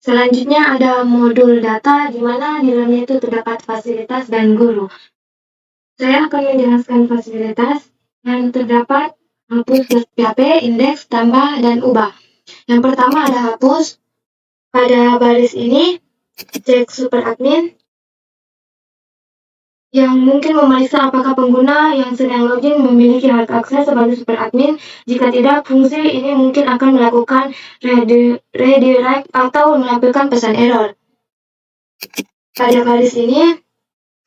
Selanjutnya ada modul data di mana di dalamnya itu terdapat fasilitas dan guru. Saya akan menjelaskan fasilitas yang terdapat hapus PHP, indeks, tambah, dan ubah. Yang pertama ada hapus. Pada baris ini, cek super admin yang mungkin memeriksa apakah pengguna yang sedang login memiliki hak akses sebagai super admin. Jika tidak, fungsi ini mungkin akan melakukan redirect atau menampilkan pesan error. Pada baris ini,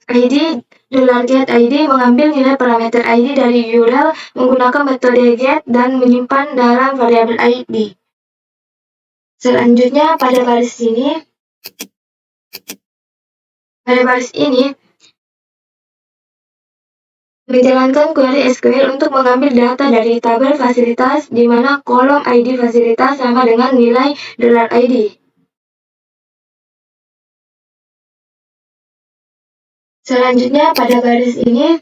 ID $get_id mengambil nilai parameter ID dari URL menggunakan metode get dan menyimpan dalam variabel ID. Selanjutnya pada baris ini, menjalankan query SQL untuk mengambil data dari tabel fasilitas di mana kolom ID fasilitas sama dengan nilai $ID. Selanjutnya pada baris ini,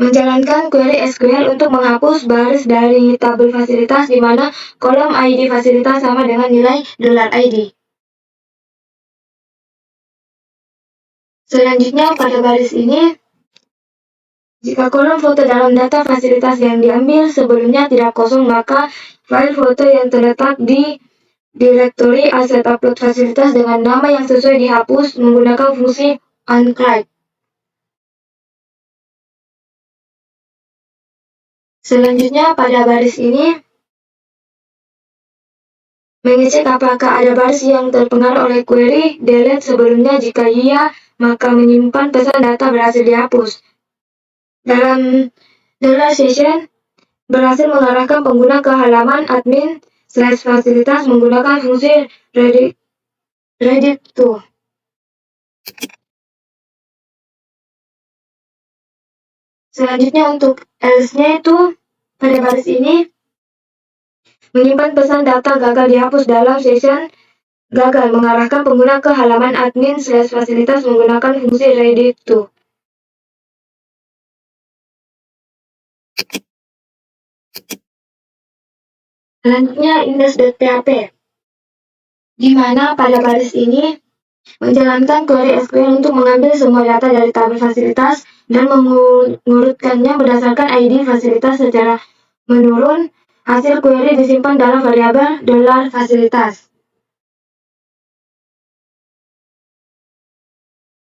menjalankan query SQL untuk menghapus baris dari tabel fasilitas di mana kolom ID fasilitas sama dengan nilai $ID. Selanjutnya pada baris ini, jika kolom foto dalam data fasilitas yang diambil sebelumnya tidak kosong, maka file foto yang terletak di direktori aset upload fasilitas dengan nama yang sesuai dihapus menggunakan fungsi unclick. Selanjutnya pada baris ini, mengecek apakah ada baris yang terpengaruh oleh query delete sebelumnya. Jika iya, maka menyimpan pesan data berhasil dihapus. Dalam $session berhasil mengarahkan pengguna ke halaman admin/fasilitas menggunakan fungsi redirect to. Selanjutnya untuk else-nya itu pada baris ini menyimpan pesan data gagal dihapus dalam session gagal mengarahkan pengguna ke halaman admin/fasilitas menggunakan fungsi redirect to. Selanjutnya index.php, di mana pada baris ini menjalankan query SQL untuk mengambil semua data dari tabel fasilitas dan mengurutkannya berdasarkan ID fasilitas secara menurun. Hasil query disimpan dalam variabel $fasilitas.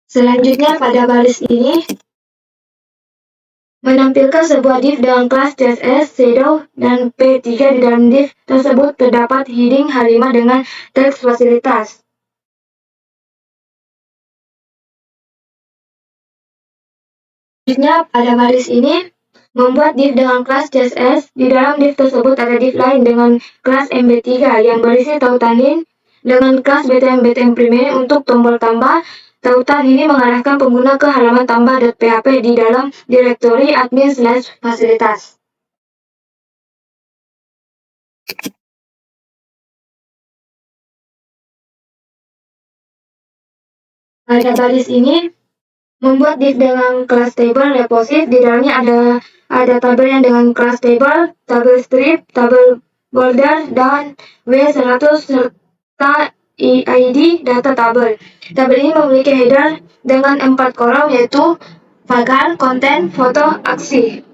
Selanjutnya pada baris ini menampilkan sebuah div dengan kelas CSS, shadow, dan P3 di dalam div tersebut terdapat heading H5 dengan teks fasilitas. Selanjutnya pada baris ini membuat div dengan kelas CSS. Di dalam div tersebut ada div lain dengan kelas MB3 yang berisi tautan link dengan kelas btm primary untuk tombol tambah. Tautan ini mengarahkan pengguna ke halaman tambah.php di dalam direktori admin/fasilitas. Pada baris ini membuat div dengan kelas table reposit. Di dalamnya ada tabel yang dengan kelas table, tabel strip, tabel border, dan W100 serta ID data tabel. Tabel ini memiliki header dengan 4 kolom yaitu pagar, konten, foto, aksi.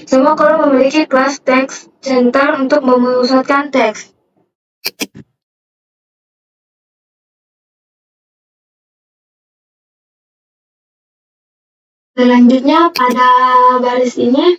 Semua kolom memiliki kelas text center untuk memusatkan teks. Selanjutnya pada baris ini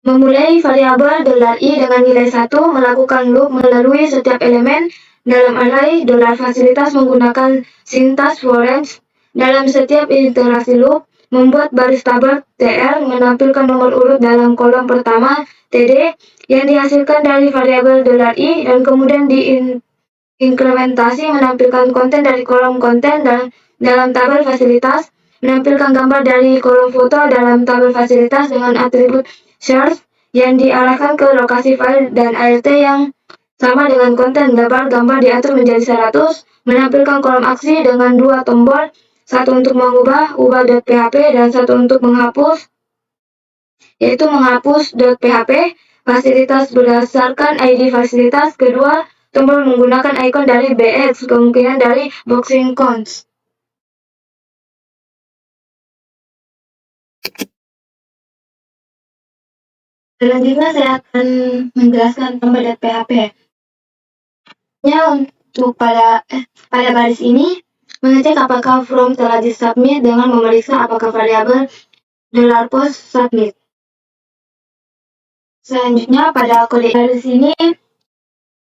memulai variabel $i dengan nilai 1, melakukan loop melalui setiap elemen dalam array $fasilitas menggunakan sintaks for range. Dalam setiap iterasi loop, membuat baris tabel tr menampilkan nomor urut dalam kolom pertama td yang dihasilkan dari variabel $i dan kemudian diinkrementasi menampilkan konten dari kolom konten dalam tabel fasilitas, menampilkan gambar dari kolom foto dalam tabel fasilitas dengan atribut search yang diarahkan ke lokasi file dan ART yang sama dengan konten. Gambar diatur menjadi 100, menampilkan kolom aksi dengan 2 tombol, satu untuk mengubah ubah.php dan satu untuk menghapus, yaitu menghapus.php fasilitas berdasarkan ID fasilitas. Kedua Tombol menggunakan ikon dari BX, kemungkinan dari boxing cons. Selanjutnya saya akan menjelaskan tombol.php. Untuk pada baris ini, mengecek apakah from telah disubmit dengan memeriksa apakah variabel $post submit. Selanjutnya pada kode baris ini,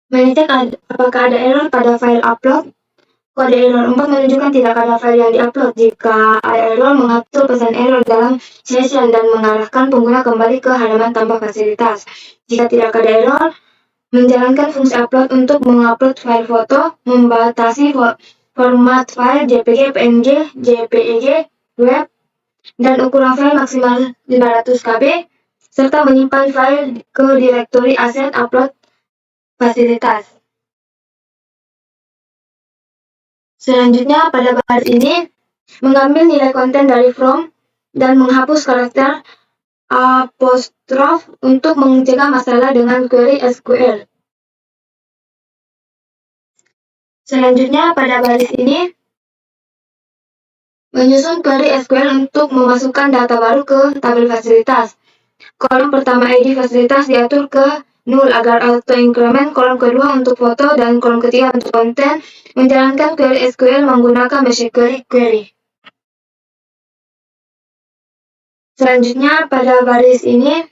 mengecek apakah ada error pada file upload. Kode error 4 menunjukkan tidak ada file yang diupload. Jika ada error, mengatur pesan error dalam session dan mengarahkan pengguna kembali ke halaman tanpa fasilitas. Jika tidak ada error, menjalankan fungsi upload untuk mengupload file foto, membatasi format file JPG, PNG, JPEG, web, dan ukuran file maksimal 500 KB, serta menyimpan file ke direktori aset upload fasilitas. Selanjutnya, pada baris ini, mengambil nilai konten dari from dan menghapus karakter apostrof untuk mencegah masalah dengan query SQL. Selanjutnya, pada baris ini, menyusun query SQL untuk memasukkan data baru ke tabel fasilitas. Kolom pertama ID fasilitas diatur ke 0 agar auto-increment, kolom kedua untuk foto, dan kolom ketiga untuk konten. Menjalankan query SQL menggunakan machine query. Selanjutnya, pada baris ini,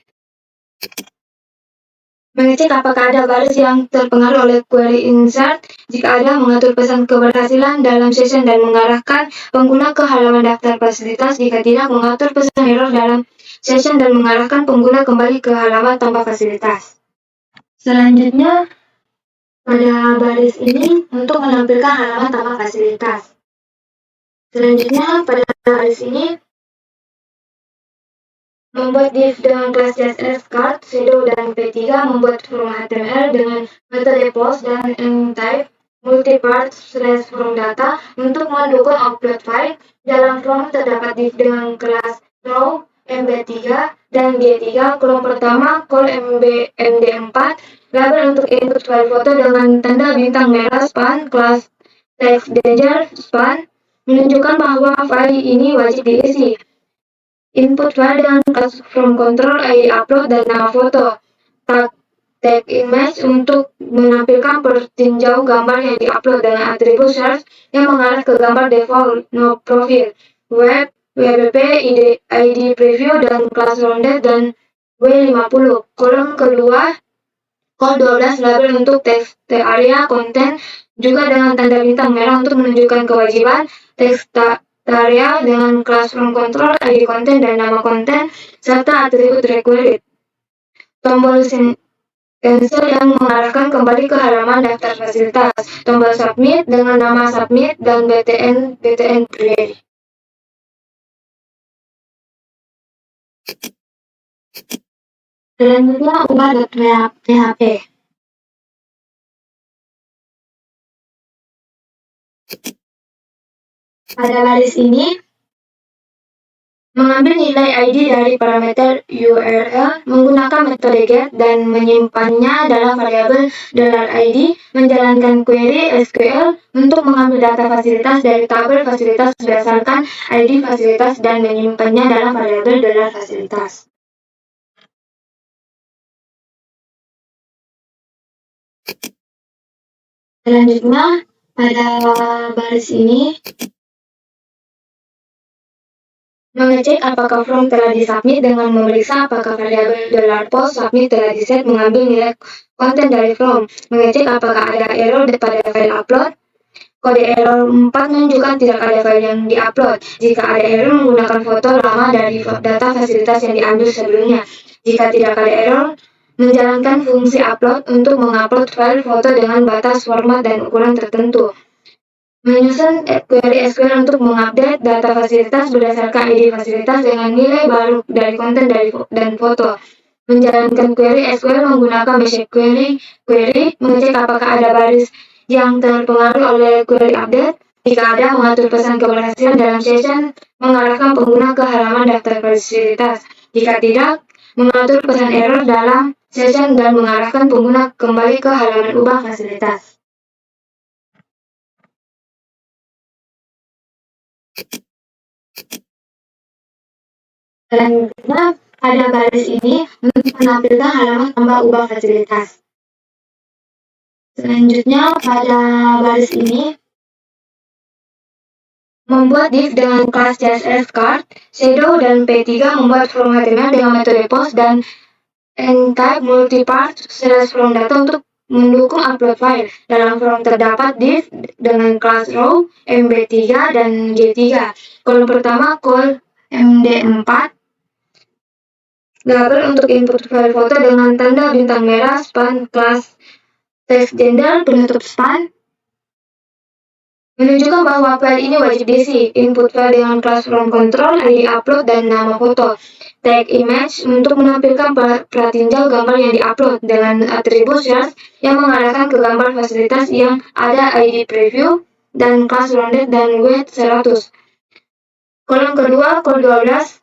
mengecek apakah ada baris yang terpengaruh oleh query insert. Jika ada, mengatur pesan keberhasilan dalam session dan mengarahkan pengguna ke halaman daftar fasilitas. Jika tidak, mengatur pesan error dalam session dan mengarahkan pengguna kembali ke halaman tanpa fasilitas. Selanjutnya, pada baris ini untuk menampilkan halaman tanpa fasilitas. Selanjutnya, pada baris ini, membuat div dengan kelas CSS, card, shadow, dan P3, membuat form HTML dengan metode post dan mtype multipart / from data untuk mendukung upload file. Dalam form terdapat div dengan kelas row, MB3, dan G3, kolom pertama, call MD4, label untuk input file foto dengan tanda bintang merah span, kelas text danger span, menunjukkan bahwa file ini wajib diisi. Input file dengan kelas from control, ID upload, dan nama foto. Tag image untuk menampilkan pertinjau gambar yang diupload dengan atribut search yang mengarah ke gambar default, no profile. Web, WPP, ID preview, dan kelas rounded dan W50. Kolom kedua, call 12, label untuk text area, konten, juga dengan tanda bintang merah untuk menunjukkan kewajiban. Text area dengan kelas from control, ID konten, dan nama konten, serta atribut required. Tombol cancel yang mengarahkan kembali ke halaman daftar fasilitas. Tombol submit dengan nama submit dan btn query. Selanjutnya, ubah.php. Pada baris ini, mengambil nilai ID dari parameter URL menggunakan metode get dan menyimpannya dalam variabel $id, menjalankan query SQL untuk mengambil data fasilitas dari tabel fasilitas berdasarkan ID fasilitas dan menyimpannya dalam variabel $fasilitas. Selanjutnya, pada baris ini, mengecek apakah from telah disubmit dengan memeriksa apakah variabel $post submit telah diset mengambil nilai konten dari from. Mengecek apakah ada error pada file upload. Kode error 4 menunjukkan tidak ada file yang diupload. Jika ada error, menggunakan foto lama dari data fasilitas yang diambil sebelumnya. Jika tidak ada error, menjalankan fungsi upload untuk mengupload file foto dengan batas format dan ukuran tertentu. Menyusun query SQL untuk mengupdate data fasilitas berdasarkan ID fasilitas dengan nilai baru dari konten dan foto. Menjalankan query SQL menggunakan basic query, mengecek apakah ada baris yang terpengaruh oleh query update. Jika ada, mengatur pesan keberhasilan dalam session, mengarahkan pengguna ke halaman daftar fasilitas. Jika tidak, mengatur pesan error dalam session dan mengarahkan pengguna kembali ke halaman ubah fasilitas. Selanjutnya, pada baris ini untuk menampilkan halaman tambah ubah fasilitas. Selanjutnya, pada baris ini membuat div dengan kelas CSS card, shadow dan P3 membuat form HTML dengan metode post dan n-type multipart /from data untuk mendukung upload file. Dalam form terdapat div dengan kelas row, MB3 dan G3. Kolom pertama call MD4, label untuk input file foto dengan tanda bintang merah, span kelas text gender, penutup span, menunjukkan bahwa file ini wajib diisi. Input file dengan kelas from control, ID upload, dan nama foto. Tag image untuk menampilkan pratinjau gambar yang diupload dengan atribut search yang mengarahkan ke gambar fasilitas yang ada ID preview dan kelas rounded dan weight 100. Kolom kedua, col 12,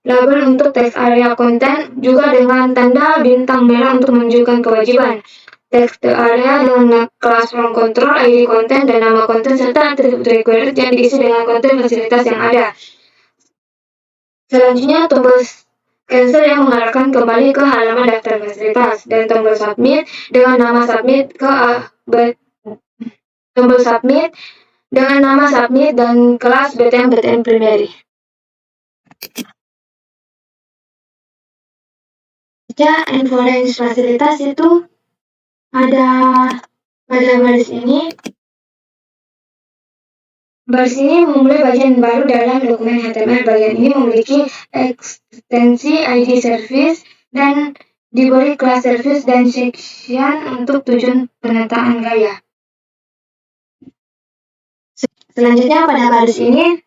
label untuk text area content juga dengan tanda bintang merah untuk menunjukkan kewajiban. Text area dengan kelas from control, ID content, dan nama konten serta atribut required yang diisi dengan konten fasilitas yang ada. Selanjutnya, tombol cancel yang mengarahkan kembali ke halaman daftar fasilitas dan tombol submit dengan nama submit tombol submit dengan nama submit dan kelas BTN primary. Info range fasilitas itu ada pada baris ini. Baris ini memulai bagian baru dalam dokumen HTML. Bagian ini memiliki ekstensi ID service dan diberi kelas service dan section untuk tujuan penataan gaya. Selanjutnya pada baris ini,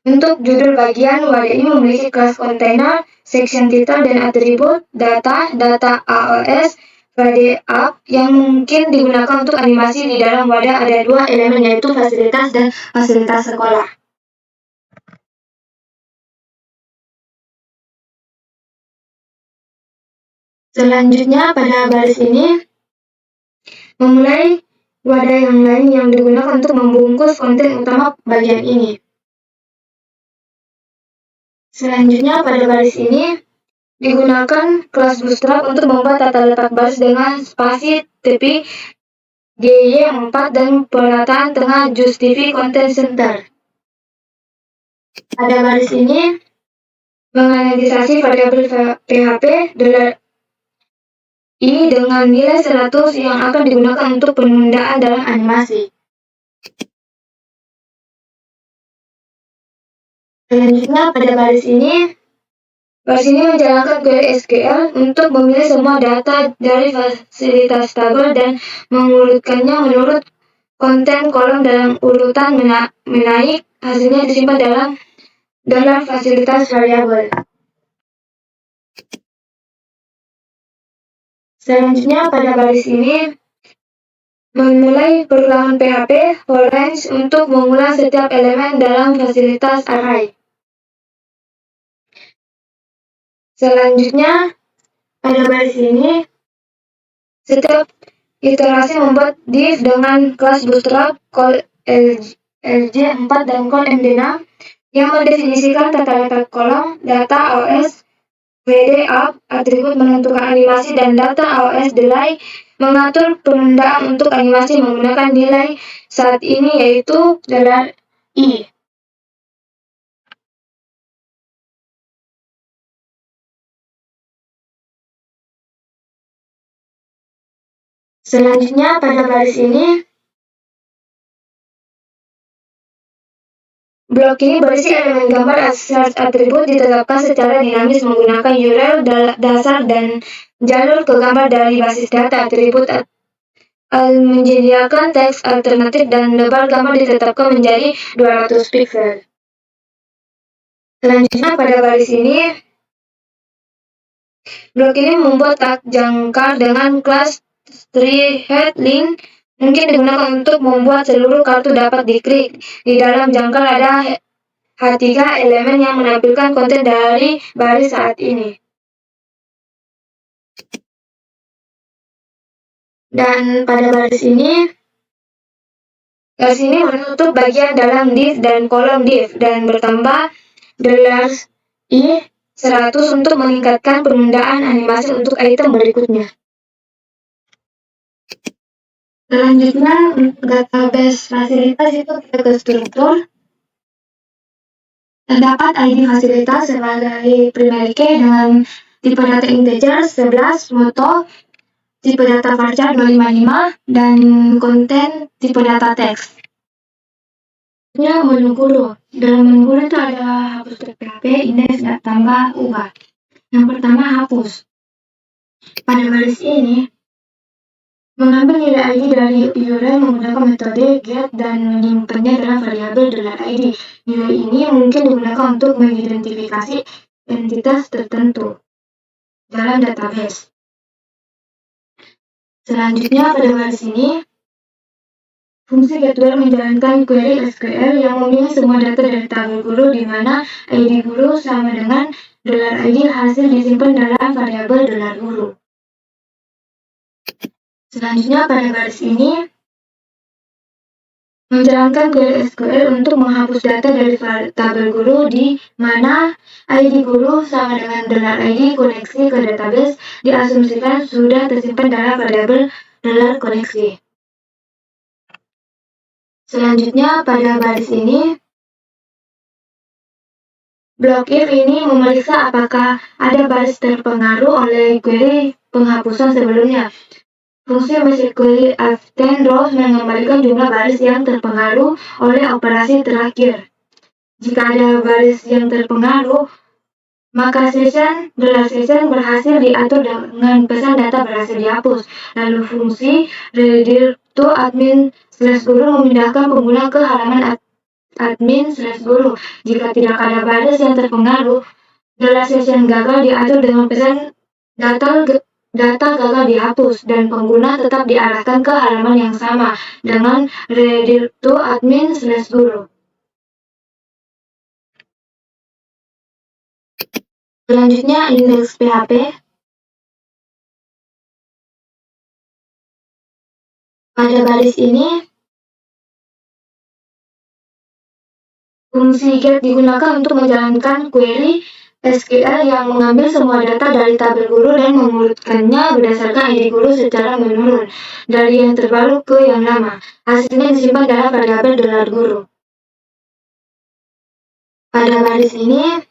untuk judul bagian, wadah ini memiliki kelas container, section title dan atribut, data AOS, Friday Up yang mungkin digunakan untuk animasi. Di dalam wadah ada dua elemen, yaitu fasilitas dan fasilitas sekolah. Selanjutnya pada baris ini memulai wadah yang lain yang digunakan untuk membungkus konten utama bagian ini. Selanjutnya pada baris ini digunakan kelas bootstrap untuk membuat tata letak baris dengan spasi tepi GY4 dan perataan tengah justify content center. Pada baris ini menganalisasi variabel PHP $i dengan nilai 100 yang akan digunakan untuk penundaan dalam animasi. Selanjutnya pada baris ini menjalankan query SQL untuk memilih semua data dari fasilitas tabel dan mengurutkannya menurut konten kolom dalam urutan menaik. Hasilnya disimpan dalam fasilitas variabel. Selanjutnya pada baris ini memulai perulangan PHP for range untuk mengulang setiap elemen dalam fasilitas array. Selanjutnya, pada baris ini, setiap iterasi membuat div dengan kelas bootstrap, call LJ4 dan call MD6 yang mendefinisikan tata letak kolom, data AOS, VD up, atribut menentukan animasi, dan data AOS delay mengatur penundaan untuk animasi menggunakan nilai saat ini yaitu $i. Selanjutnya pada baris ini, blok ini berisi elemen gambar search atribut ditetapkan secara dinamis menggunakan URL dasar dan jalur ke gambar dari basis data. Atribut menyediakan teks alternatif dan lebar gambar ditetapkan menjadi 200 pixel. Selanjutnya pada baris ini, blok ini membuat tag jangkar dengan kelas TreeHeadLink mungkin digunakan untuk membuat seluruh kartu dapat diklik. Di dalam jangkar ada H3 elemen yang menampilkan konten dari baris saat ini. Dan pada baris ini menutup bagian dalam div dan kolom div dan bertambah $i100 untuk meningkatkan penundaan animasi untuk item berikutnya. Selanjutnya, database fasilitas itu kita ke struktur. Terdapat ID fasilitas sebagai primary key dengan tipe data integer 11, foto, tipe data varchar 255, dan konten tipe data teks. Menu guru. Dalam menu guru itu ada hapus PHP, index, tambah, ubah. Yang pertama, hapus. Pada baris ini, mengambil nilai ID dari URL menggunakan metode get dan menyimpannya dalam variabel $id. Nilai ini mungkin digunakan untuk mengidentifikasi entitas tertentu dalam database. Selanjutnya pada baris ini, fungsi getWhere menjalankan query SQL yang memilih semua data dari tabel guru di mana ID guru sama dengan $id hasil disimpan dalam variabel $guru. Selanjutnya pada baris ini, menjalankan query SQL untuk menghapus data dari tabel guru di mana ID guru sama dengan $id koneksi ke database diasumsikan sudah tersimpan dalam variabel $koneksi. Selanjutnya pada baris ini, blok if ini memeriksa apakah ada baris terpengaruh oleh query penghapusan sebelumnya. Fungsi message query f10 rows mengembalikan jumlah baris yang terpengaruh oleh operasi terakhir. Jika ada baris yang terpengaruh, maka session berhasil diatur dengan pesan data berhasil dihapus. Lalu fungsi redirect to admin/guru memindahkan pengguna ke halaman admin/guru. Jika tidak ada baris yang terpengaruh, session gagal diatur dengan pesan data gagal dihapus dan pengguna tetap diarahkan ke halaman yang sama dengan redirect to admin/guru. Selanjutnya index PHP. Pada baris ini, fungsi get digunakan untuk menjalankan query SQL yang mengambil semua data dari tabel guru dan mengurutkannya berdasarkan ID guru secara menurun dari yang terbaru ke yang lama. Hasilnya disimpan dalam variabel $guru. Pada baris ini,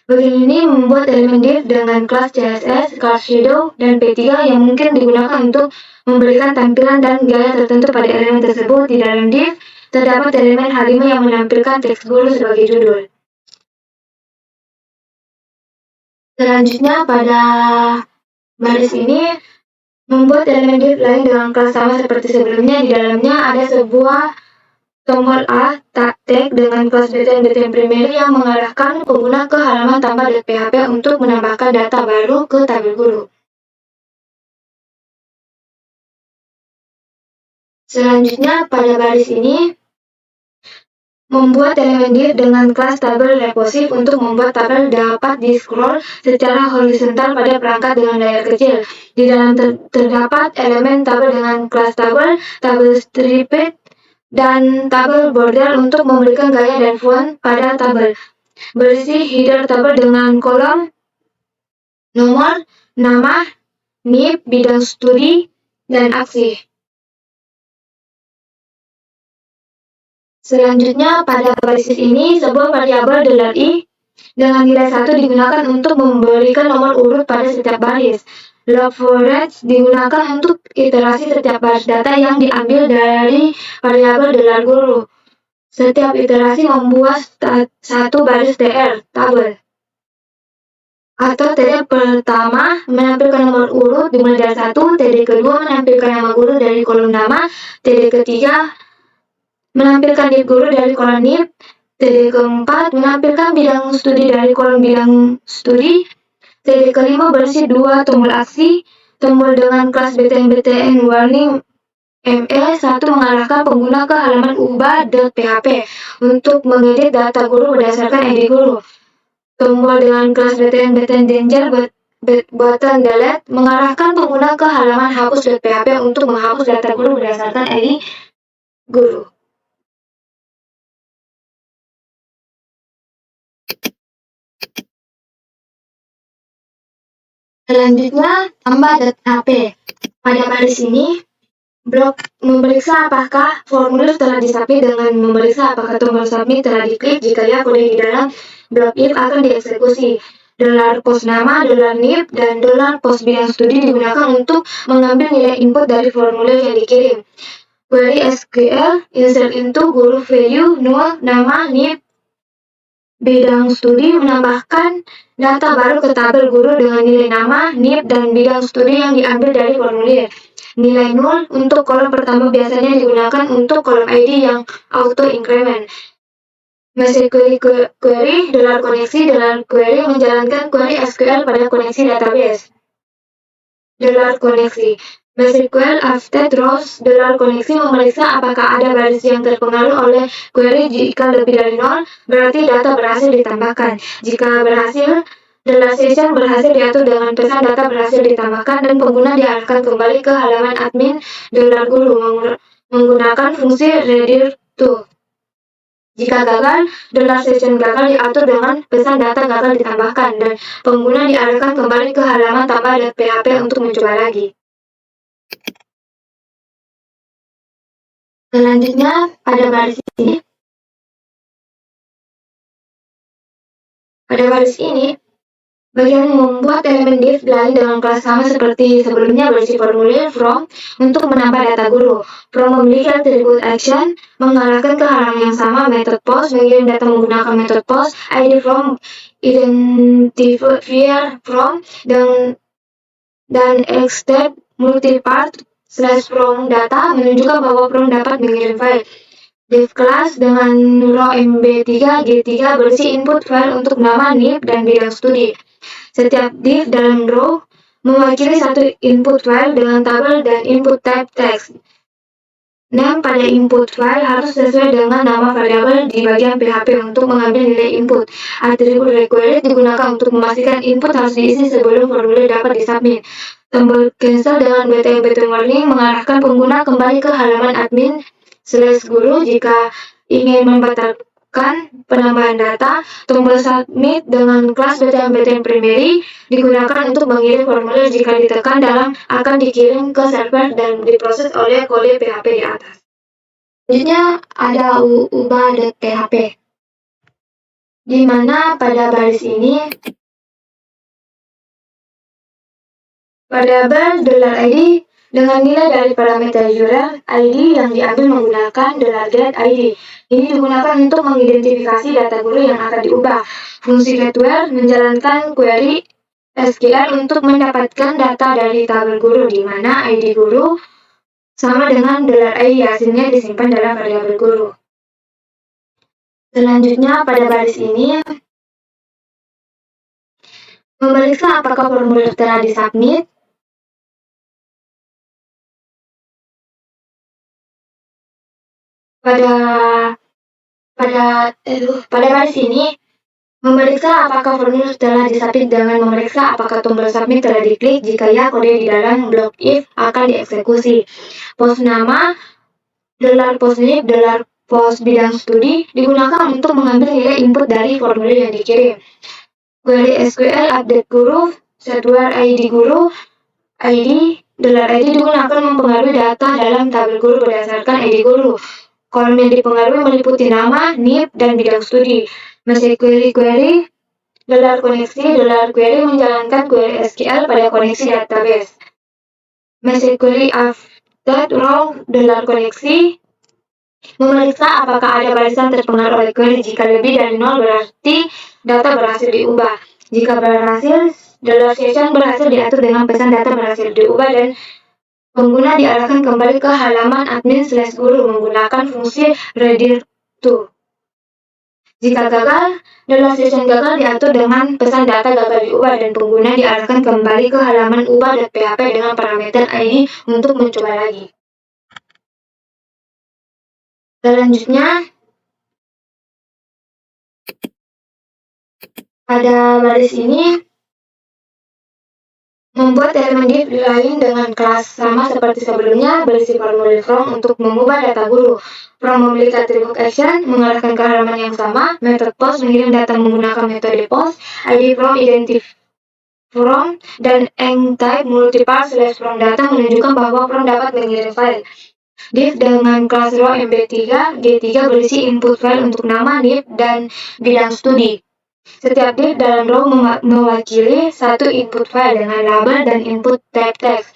bagian ini membuat elemen div dengan kelas CSS, kelas shadow, dan P3 yang mungkin digunakan untuk memberikan tampilan dan gaya tertentu pada elemen tersebut. Di dalam div, terdapat elemen H5 yang menampilkan teks guru sebagai judul. Selanjutnya pada baris ini, membuat elemen div lain dengan kelas sama seperti sebelumnya. Di dalamnya ada sebuah tombol A tag dengan kelas btn primary yang mengarahkan pengguna ke halaman tambah.php untuk menambahkan data baru ke tabel guru. Selanjutnya pada baris ini, membuat elemen div dengan kelas tabel reposif untuk membuat tabel dapat di-scroll secara horizontal pada perangkat dengan layar kecil. Di dalam terdapat elemen tabel dengan kelas tabel striped, dan tabel border untuk memberikan gaya dan font pada tabel. Berisi header tabel dengan kolom, nomor, nama, NIP, bidang studi, dan aksi. Selanjutnya, pada baris ini, sebuah variabel $i dengan nilai 1 digunakan untuk memberikan nomor urut pada setiap baris. Log4Reg digunakan untuk iterasi setiap baris data yang diambil dari variabel $guru. Setiap iterasi membuat satu baris tabel. Atau TD pertama menampilkan nomor urut dimulai dari 1, TD kedua menampilkan nama guru dari kolom nama, TD ketiga menampilkan NIP guru dari kolom NIP, TD keempat menampilkan bidang studi dari kolom bidang studi, TD kelima berisi 2 tombol aksi, tombol dengan kelas btn warning ME1 mengarahkan pengguna ke halaman ubah.php untuk mengedit data guru berdasarkan ID guru. Tombol dengan kelas btn danger button delete mengarahkan pengguna ke halaman hapus.php untuk menghapus data guru berdasarkan ID guru. Selanjutnya, tambah .php. Pada baris ini, blok memeriksa apakah formulir telah disubmit dengan memeriksa apakah tombol submit telah diklik. Jika ya, kode di dalam blok if akan dieksekusi. $post nama, $nip, dan $post bidang studi digunakan untuk mengambil nilai input dari formulir yang dikirim. Query SQL insert into guru value 0, nama, nip, bidang studi menambahkan data baru ke tabel guru dengan nilai nama, nip, dan bidang studi yang diambil dari formulir. Nilai 0 untuk kolom pertama biasanya digunakan untuk kolom ID yang auto increment. MySQL query, $koneksi, $query menjalankan query SQL pada koneksi database. $koneksi. MySQL update rows, $koneksi memeriksa apakah ada baris yang terpengaruh oleh query. Jika lebih dari 0, berarti data berhasil ditambahkan. Jika berhasil, session berhasil diatur dengan pesan data berhasil ditambahkan dan pengguna diarahkan kembali ke halaman admin $guru menggunakan fungsi redirect to. Jika gagal, session gagal diatur dengan pesan data gagal ditambahkan dan pengguna diarahkan kembali ke halaman tambah.php untuk mencoba lagi. Selanjutnya, pada baris ini, bagian membuat elemen div lain dengan kelas sama seperti sebelumnya bersih formulir from untuk menambah data guru. From memiliki atribut action mengarahkan ke halaman yang sama, method post mengirim data menggunakan method post, ID from identifier from dan extend multipart /from data menunjukkan bahwa from dapat mengirim file. Div class dengan row MB3 G3 berisi input file untuk nama, nip, dan bidang studi. Setiap div dalam row mewakili satu input file dengan tabel dan input type text. Name pada input file harus sesuai dengan nama variabel di bagian PHP untuk mengambil nilai input. Atribut required digunakan untuk memastikan input harus diisi sebelum formulir dapat disubmit. Tombol cancel dengan btn warning mengarahkan pengguna kembali ke halaman admin /guru jika ingin membatalkan penambahan data. Tombol submit dengan kelas btn primary digunakan untuk mengirim formulir. Jika ditekan dalam akan dikirim ke server dan diproses oleh kode PHP di atas. Selanjutnya ada ubah.php, di mana pada baris ini variabel $id dengan nilai dari parameter URL ID yang diambil menggunakan $get_id. Ini digunakan untuk mengidentifikasi data guru yang akan diubah. Fungsi getWhere menjalankan query SQL untuk mendapatkan data dari tabel guru di mana ID guru sama dengan $id, hasilnya disimpan dalam variabel guru. Selanjutnya pada baris ini memeriksa apakah formulir telah disubmit. Pada baris ini memeriksa apakah formulir telah disubmit dengan memeriksa apakah tombol submit telah diklik. Jika ya, kode di dalam blok if akan dieksekusi. Post nama, $post nip, $post bidang studi digunakan untuk mengambil nilai input dari formulir yang dikirim. Query SQL update guru, setWhere ID guru, ID, $id digunakan mempengaruhi data dalam tabel guru berdasarkan ID guru. Kolom yang dipengaruhi meliputi nama, nip, dan bidang studi. MySQL query, $koneksi, $query menjalankan query SQL pada koneksi database. MySQL update row, $koneksi memeriksa apakah ada barisan terpengaruh oleh query. Jika lebih dari 0 berarti data berhasil diubah. Jika berhasil, $session berhasil diatur dengan pesan data berhasil diubah dan pengguna diarahkan kembali ke halaman admin /guru menggunakan fungsi redirect to. Jika gagal, session gagal diatur dengan pesan data gagal diubah dan pengguna diarahkan kembali ke halaman ubah.php dengan parameter ID untuk mencoba lagi. Selanjutnya, pada baris ini Membuat elemen div lain dengan kelas sama seperti sebelumnya, berisi formulir from untuk mengubah data guru. From memiliki atribut action, mengarahkan ke halaman yang sama, method post mengirim data menggunakan metode post, id from identif from, dan type multiple slash from data menunjukkan bahwa from dapat mengirim file. Div dengan kelas row mb3, d3 berisi input file untuk nama, div, dan bidang studi. Setiap div dalam row mewakili satu input file dengan label dan input type text.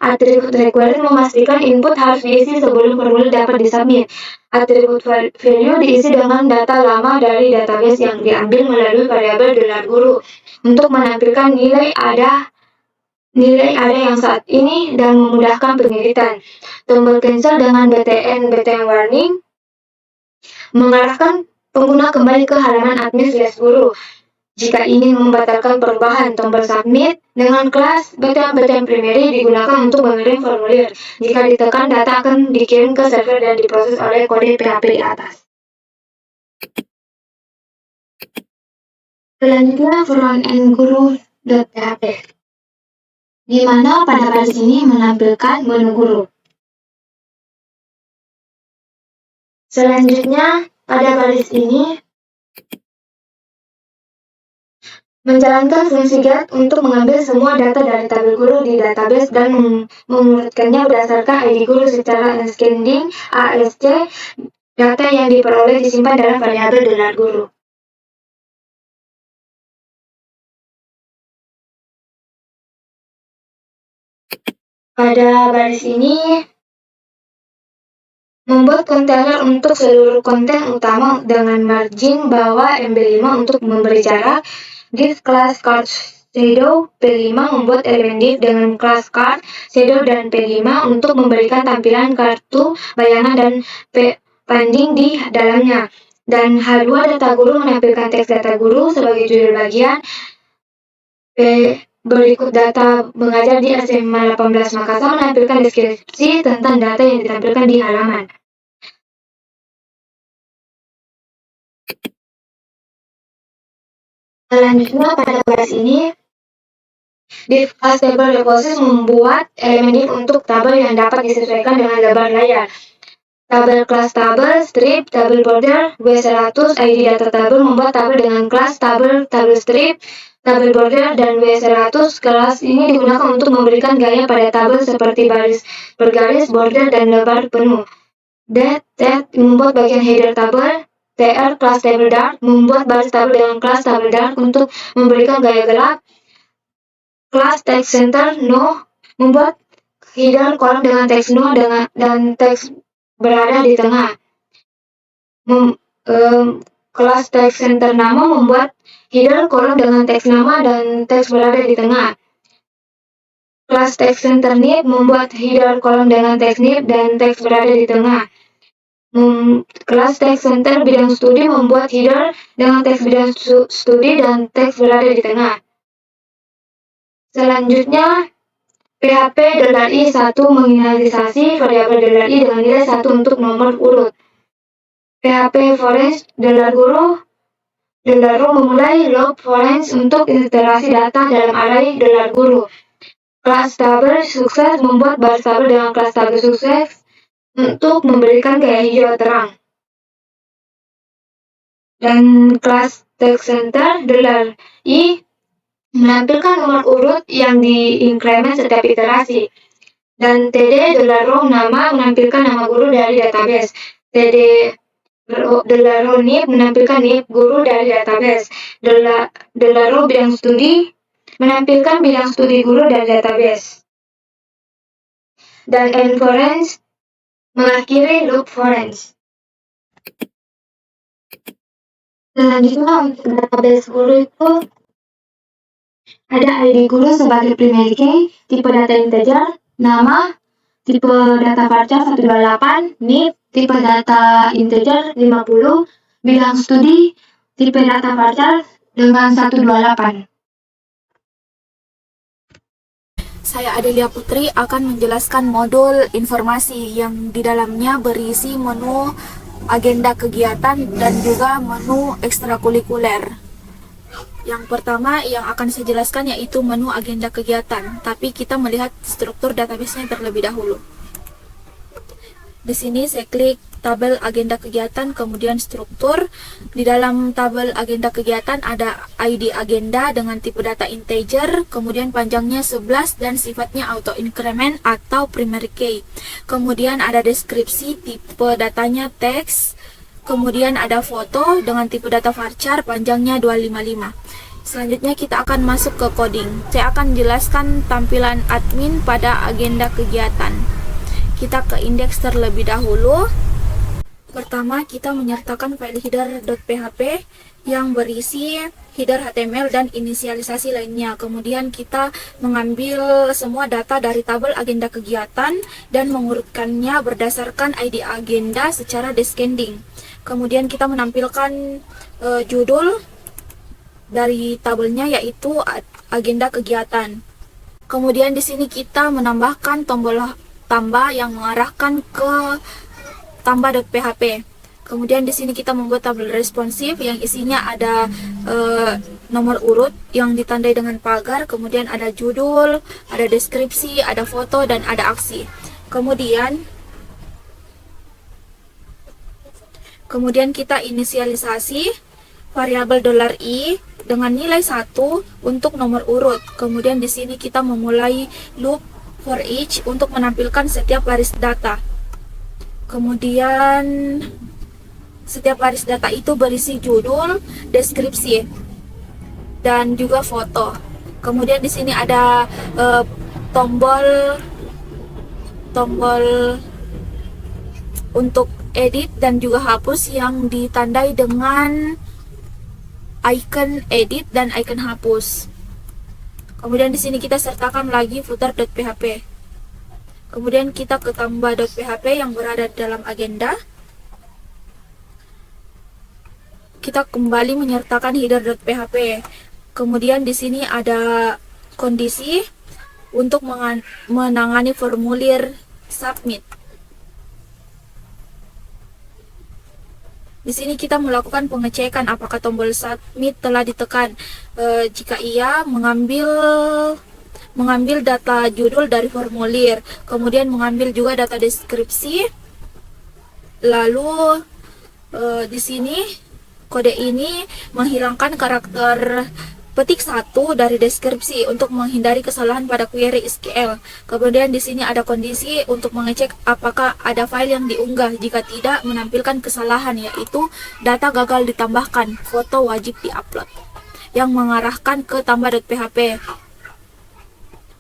Atribut required memastikan input harus diisi sebelum formulir dapat disubmit. Atribut value diisi dengan data lama dari database yang diambil melalui variabel $guru untuk menampilkan nilai ada yang saat ini dan memudahkan pengeditan. Tombol cancel dengan btn warning mengarahkan pengguna kembali ke halaman admin/guru. Jika ingin membatalkan perubahan, tombol submit dengan kelas btn primary digunakan untuk mengirim formulir. Jika ditekan, data akan dikirim ke server dan diproses oleh kode PHP di atas. Selanjutnya frontend guru.php, di mana pada baris ini menampilkan menu guru. Selanjutnya, pada baris ini menjalankan fungsi get untuk mengambil semua data dari tabel guru di database dan mengurutkannya berdasarkan ID guru secara ascending ASC. Data yang diperoleh disimpan dalam variabel $guru. Pada baris ini membuat kontainer untuk seluruh konten utama dengan margin bawah MB5 untuk memberi jarak. Div kelas card shadow P5 membuat elemen div dengan kelas card shadow dan P5 untuk memberikan tampilan kartu bayangan dan pending di dalamnya. Dan H2 data guru menampilkan teks data guru sebagai judul bagian. Berikut data mengajar di SMA 18 Makassar menampilkan deskripsi tentang data yang ditampilkan di halaman. Selanjutnya pada baris ini, div class table repository membuat elemen div untuk tabel yang dapat disesuaikan dengan lebar layar. Tabel kelas tabel, strip, tabel border, W100, ID data tabel membuat tabel dengan kelas tabel strip, tabel border, dan W100. Kelas ini digunakan untuk memberikan gaya pada tabel seperti baris bergaris, border, dan lebar penuh. That membuat bagian header tabel. TR kelas table dark membuat baris tabel dengan kelas tabel dark untuk memberikan gaya gelap. Kelas text center no membuat header kolom dengan teks no dan teks berada di tengah. Kelas text center nama membuat header kolom dengan teks nama dan teks berada di tengah. Kelas text center nib membuat header kolom dengan teks nib dan teks berada di tengah. Kelas text center bidang studi membuat header dengan teks bidang studi dan teks berada di tengah. Selanjutnya, PHP $i1 menginisialisasi variabel $i dengan nilai 1 untuk nomor urut. PHP forest $guru memulai log forest untuk iterasi data dalam array $guru. Kelas tabel sukses membuat baris tabel dengan kelas tabel sukses untuk memberikan gaya hijau terang. Dan kelas text center $i menampilkan nomor urut yang diinkremen setiap iterasi. Dan td $row nama menampilkan nama guru dari database. Td $row nib menampilkan nib guru dari database. $row bidang studi menampilkan bidang studi guru dari database. Dan endForens mengakhiri loop forens. Selanjutnya untuk database guru itu ada ID guru sebagai primary key, tipe data integer, nama, tipe data varchar 128, nib, tipe data integer 50, bidang studi, tipe data varchar dengan 128. Saya Adelia Putri akan menjelaskan modul informasi yang di dalamnya berisi menu agenda kegiatan dan juga menu ekstrakurikuler. Yang pertama yang akan saya jelaskan yaitu menu agenda kegiatan, tapi kita melihat struktur database-nya terlebih dahulu. Di sini saya klik tabel agenda kegiatan, kemudian struktur. Di dalam tabel agenda kegiatan ada ID agenda dengan tipe data integer, kemudian panjangnya 11 dan sifatnya auto increment atau primary key. Kemudian ada deskripsi, tipe datanya teks. Kemudian ada foto dengan tipe data varchar, panjangnya 255. Selanjutnya kita akan masuk ke coding. Saya akan jelaskan tampilan admin pada agenda kegiatan. Kita ke indeks terlebih dahulu. Pertama, kita menyertakan file header.php yang berisi header HTML dan inisialisasi lainnya. Kemudian kita mengambil semua data dari tabel agenda kegiatan dan mengurutkannya berdasarkan ID agenda secara descending. Kemudian kita menampilkan judul dari tabelnya yaitu agenda kegiatan. Kemudian di sini kita menambahkan tombol tambah yang mengarahkan ke tambah.php. Kemudian di sini kita membuat tabel responsif yang isinya ada nomor urut yang ditandai dengan pagar, kemudian ada judul, ada deskripsi, ada foto, dan ada aksi. Kemudian kita inisialisasi variabel $i dengan nilai 1 untuk nomor urut. Kemudian di sini kita memulai loop for each untuk menampilkan setiap baris data. Kemudian setiap baris data itu berisi judul, deskripsi, dan juga foto. Kemudian di sini ada tombol untuk edit dan juga hapus yang ditandai dengan icon edit dan icon hapus. Kemudian di sini kita sertakan lagi footer.php. Kemudian kita ke tambah.php yang berada dalam agenda. Kita kembali menyertakan header.php. Kemudian di sini ada kondisi untuk menangani formulir submit. Di sini kita melakukan pengecekan apakah tombol submit telah ditekan. Jika iya, mengambil data judul dari formulir, kemudian mengambil juga data deskripsi. Lalu di sini kode ini menghilangkan karakter petik 1 dari deskripsi untuk menghindari kesalahan pada query SQL. Kemudian di sini ada kondisi untuk mengecek apakah ada file yang diunggah. Jika tidak, menampilkan kesalahan yaitu data gagal ditambahkan, foto wajib diupload, yang mengarahkan ke tambah.php.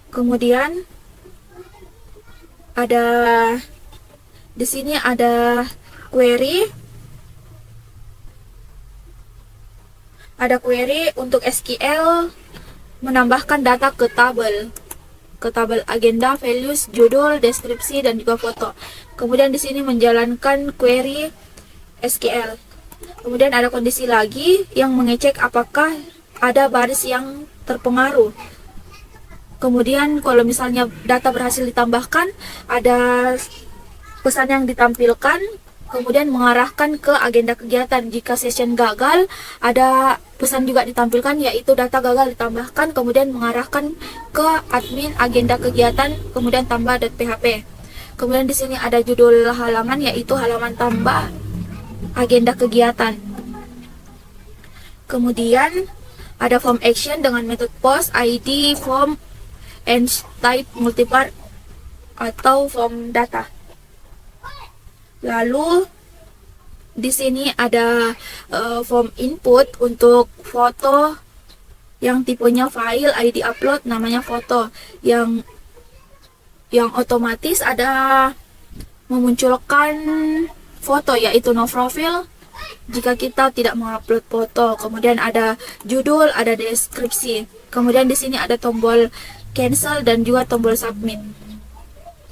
Kemudian ada di sini ada query. Ada query untuk SQL menambahkan data ke tabel agenda, values, judul, deskripsi, dan juga foto. Kemudian di sini menjalankan query SQL. Kemudian ada kondisi lagi yang mengecek apakah ada baris yang terpengaruh. Kemudian kalau misalnya data berhasil ditambahkan, ada pesan yang ditampilkan, kemudian mengarahkan ke agenda kegiatan. Jika session gagal, ada pesan juga ditampilkan yaitu data gagal ditambahkan, kemudian mengarahkan ke admin agenda kegiatan, kemudian tambah.php. Kemudian di sini ada judul halaman yaitu halaman tambah agenda kegiatan. Kemudian ada form action dengan metode post, ID, form, and type multipart atau form data. Lalu di sini ada form input untuk foto yang tipenya file, ID upload, namanya foto, yang otomatis ada memunculkan foto yaitu no profile jika kita tidak mengupload foto. Kemudian ada judul, ada deskripsi. Kemudian di sini ada tombol cancel dan juga tombol submit.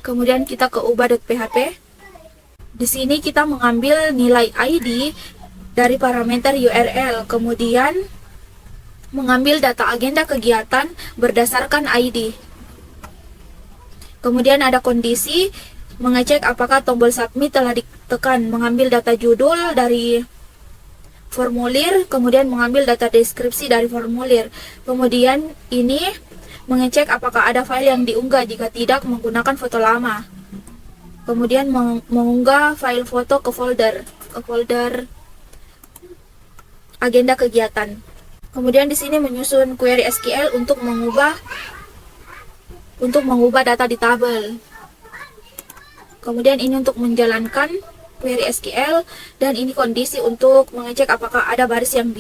Kemudian kita ke ubah.php. Di sini kita mengambil nilai ID dari parameter URL, kemudian mengambil data agenda kegiatan berdasarkan ID. Kemudian ada kondisi mengecek apakah tombol submit telah ditekan, mengambil data judul dari formulir, kemudian mengambil data deskripsi dari formulir. Kemudian ini mengecek apakah ada file yang diunggah, jika tidak menggunakan foto lama. Kemudian mengunggah file foto ke folder agenda kegiatan. Kemudian di sini menyusun query SQL untuk mengubah data di tabel. Kemudian ini untuk menjalankan query SQL, dan ini kondisi untuk mengecek apakah ada baris yang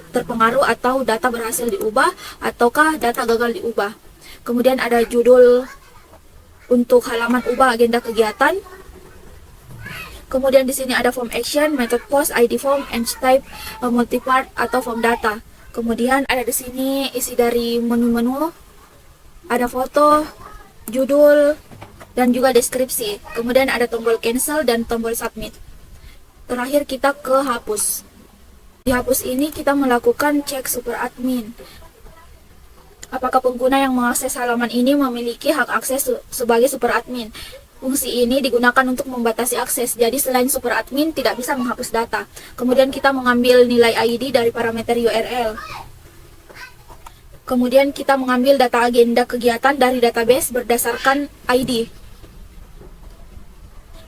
terpengaruh atau data berhasil diubah ataukah data gagal diubah. Kemudian ada judul untuk halaman ubah agenda kegiatan. Kemudian di sini ada form action, method post, ID form, and type, multipart atau form data. Kemudian ada di sini isi dari menu-menu, ada foto, judul, dan juga deskripsi. Kemudian ada tombol cancel dan tombol submit. Terakhir kita ke hapus. Di hapus ini kita melakukan cek super admin. Apakah pengguna yang mengakses halaman ini memiliki hak akses sebagai super admin? Fungsi ini digunakan untuk membatasi akses, jadi selain super admin tidak bisa menghapus data. Kemudian kita mengambil nilai ID dari parameter URL. Kemudian kita mengambil data agenda kegiatan dari database berdasarkan ID.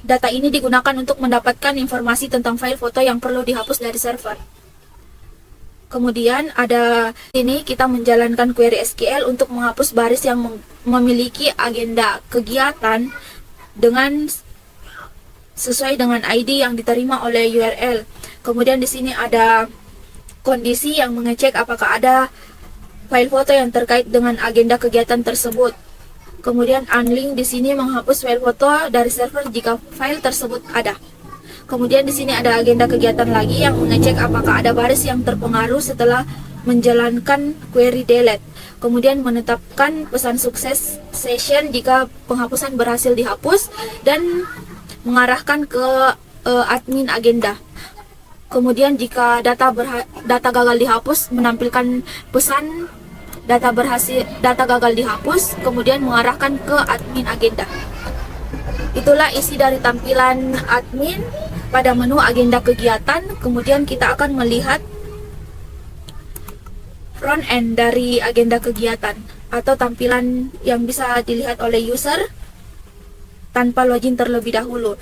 Data ini digunakan untuk mendapatkan informasi tentang file foto yang perlu dihapus dari server. Kemudian ada ini kita menjalankan query SQL untuk menghapus baris yang memiliki agenda kegiatan dengan sesuai dengan ID yang diterima oleh URL. Kemudian di sini ada kondisi yang mengecek apakah ada file foto yang terkait dengan agenda kegiatan tersebut. Kemudian unlink di sini menghapus file foto dari server jika file tersebut ada. Kemudian di sini ada agenda kegiatan lagi yang mengecek apakah ada baris yang terpengaruh setelah menjalankan query delete. Kemudian menetapkan pesan sukses session jika penghapusan berhasil dihapus dan mengarahkan ke admin agenda. Kemudian jika data gagal dihapus, menampilkan pesan data gagal dihapus, kemudian mengarahkan ke admin agenda. Itulah isi dari tampilan admin pada menu agenda kegiatan. Kemudian kita akan melihat front end dari agenda kegiatan atau tampilan yang bisa dilihat oleh user tanpa login terlebih dahulu.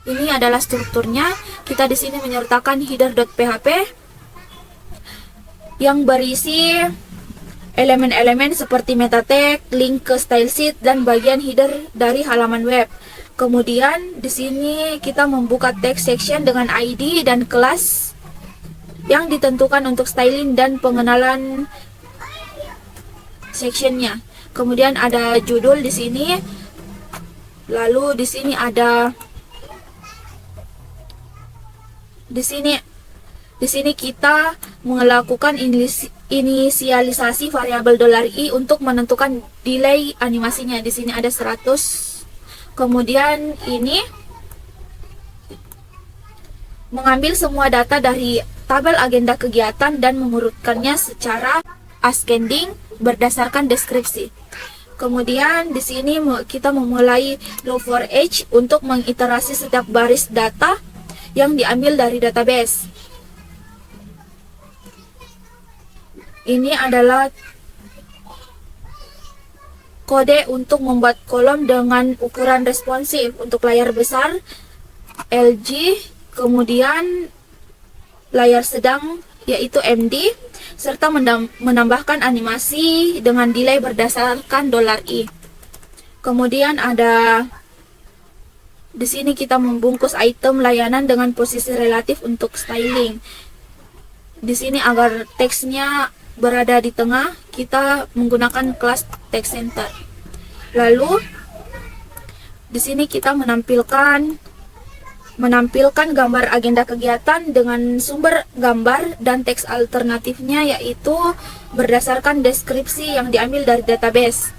Ini adalah strukturnya. Kita di sini menyertakan header.php yang berisi elemen-elemen seperti meta tag, link ke style sheet, dan bagian header dari halaman web. Kemudian di sini kita membuka text section dengan ID dan kelas yang ditentukan untuk styling dan pengenalan sectionnya. Kemudian ada judul di sini. Lalu di sini ada di sini kita melakukan inisialisasi variabel $i untuk menentukan delay animasinya. Di sini ada 100. Kemudian ini mengambil semua data dari tabel agenda kegiatan dan mengurutkannya secara ascending berdasarkan deskripsi. Kemudian di sini kita memulai loop for each untuk mengiterasi setiap baris data yang diambil dari database. Ini adalah kode untuk membuat kolom dengan ukuran responsif untuk layar besar LG, kemudian layar sedang yaitu MD, serta menambahkan animasi dengan delay berdasarkan $i. Kemudian ada di sini kita membungkus item layanan dengan posisi relatif untuk styling. Di sini agar teksnya berada di tengah, kita menggunakan kelas text center. Lalu di sini kita menampilkan gambar agenda kegiatan dengan sumber gambar dan teks alternatifnya, yaitu berdasarkan deskripsi yang diambil dari database.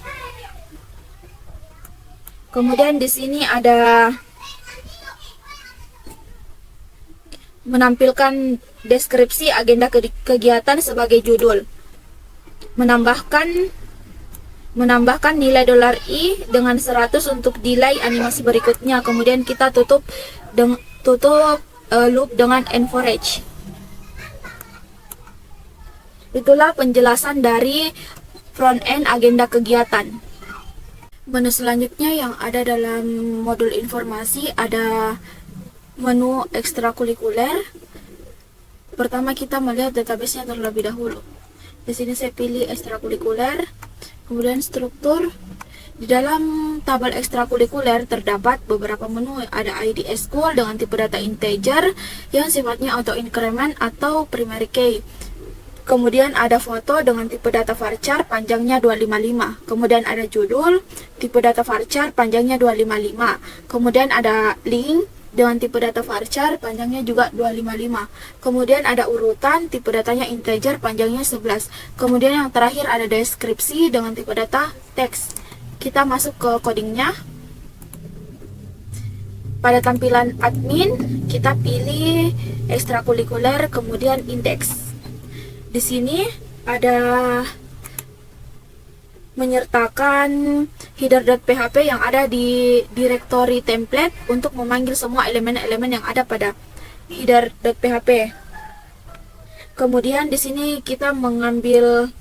Kemudian di sini ada menampilkan deskripsi agenda kegiatan sebagai judul, menambahkan nilai $i dengan 100 untuk delay animasi berikutnya. Kemudian kita tutup loop dengan enforage. Itulah penjelasan dari front end agenda kegiatan. Menu selanjutnya yang ada dalam modul informasi ada menu ekstrakurikuler. Pertama kita melihat database-nya terlebih dahulu. Di sini saya pilih ekstrakurikuler, kemudian struktur. Di dalam tabel ekstrakurikuler terdapat beberapa menu, ada ID school dengan tipe data integer yang sifatnya auto increment atau primary key. Kemudian ada foto dengan tipe data varchar panjangnya 255. Kemudian ada judul, tipe data varchar panjangnya 255. Kemudian ada link dengan tipe data varchar panjangnya juga 255. Kemudian ada urutan, tipe datanya integer panjangnya 11. Kemudian yang terakhir ada deskripsi dengan tipe data teks. Kita masuk ke codingnya. Pada tampilan admin, kita pilih ekstrakurikuler, kemudian indeks. Di sini ada menyertakan header.php yang ada di directory template untuk memanggil semua elemen-elemen yang ada pada header.php. Kemudian di sini kita mengambil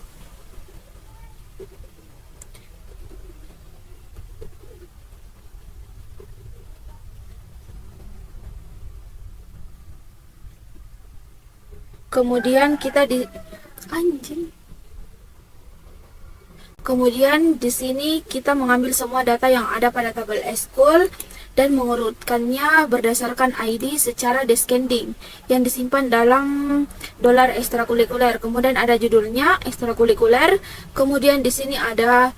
Kemudian di sini kita mengambil semua data yang ada pada tabel SQL dan mengurutkannya berdasarkan ID secara descending yang disimpan dalam $ekstrakurikuler. Kemudian ada judulnya ekstrakurikuler. Kemudian di sini ada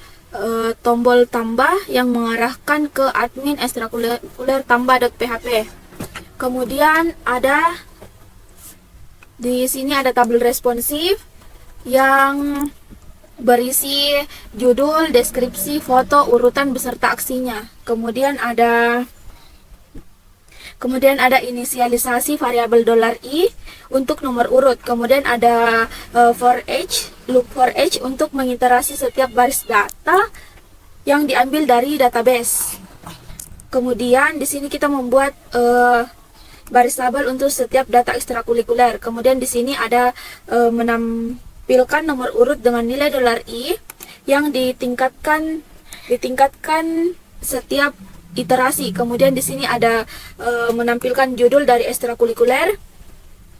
tombol tambah yang mengarahkan ke admin ekstrakurikuler tambah.php. Kemudian di sini ada tabel responsif yang berisi judul, deskripsi, foto, urutan beserta aksinya. Kemudian ada inisialisasi variabel $i untuk nomor urut. Kemudian ada loop for each untuk mengiterasi setiap baris data yang diambil dari database. Kemudian di sini kita membuat baris tabel untuk setiap data ekstrakurikuler. Kemudian di sini ada menampilkan nomor urut dengan nilai $i yang ditingkatkan setiap iterasi. Kemudian di sini ada menampilkan judul dari ekstrakurikuler,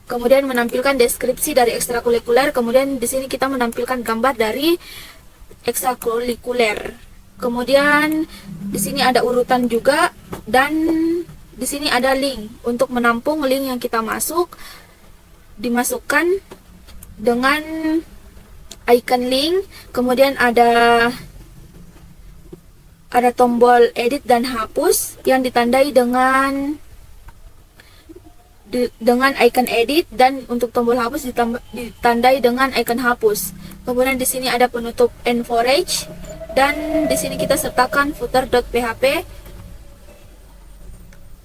kemudian menampilkan deskripsi dari ekstrakurikuler, kemudian di sini kita menampilkan gambar dari ekstrakurikuler. Kemudian di sini ada urutan juga, dan di sini ada link untuk menampung link yang kita dimasukkan dengan icon link. Kemudian ada tombol edit dan hapus yang ditandai dengan icon edit, dan untuk tombol hapus ditandai dengan icon hapus. Kemudian di sini ada penutup end for each, dan di sini kita sertakan footer.php.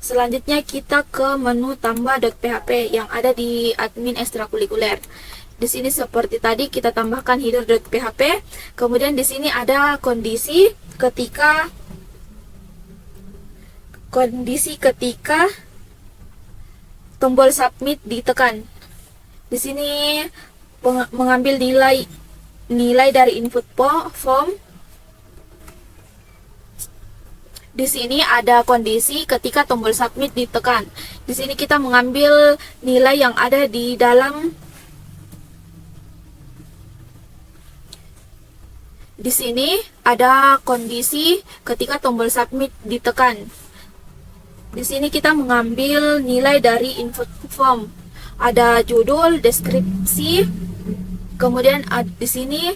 Selanjutnya kita ke menu tambah.php yang ada di admin ekstrakurikuler. Di sini seperti tadi kita tambahkan header.php. Kemudian di sini ada kondisi ketika tombol submit ditekan. Di sini mengambil nilai dari input form. Di sini ada kondisi ketika tombol submit ditekan. Di sini kita mengambil nilai yang ada di dalam. Di sini ada kondisi ketika tombol submit ditekan. Di sini kita mengambil nilai dari input form. Ada judul, deskripsi. Kemudian di sini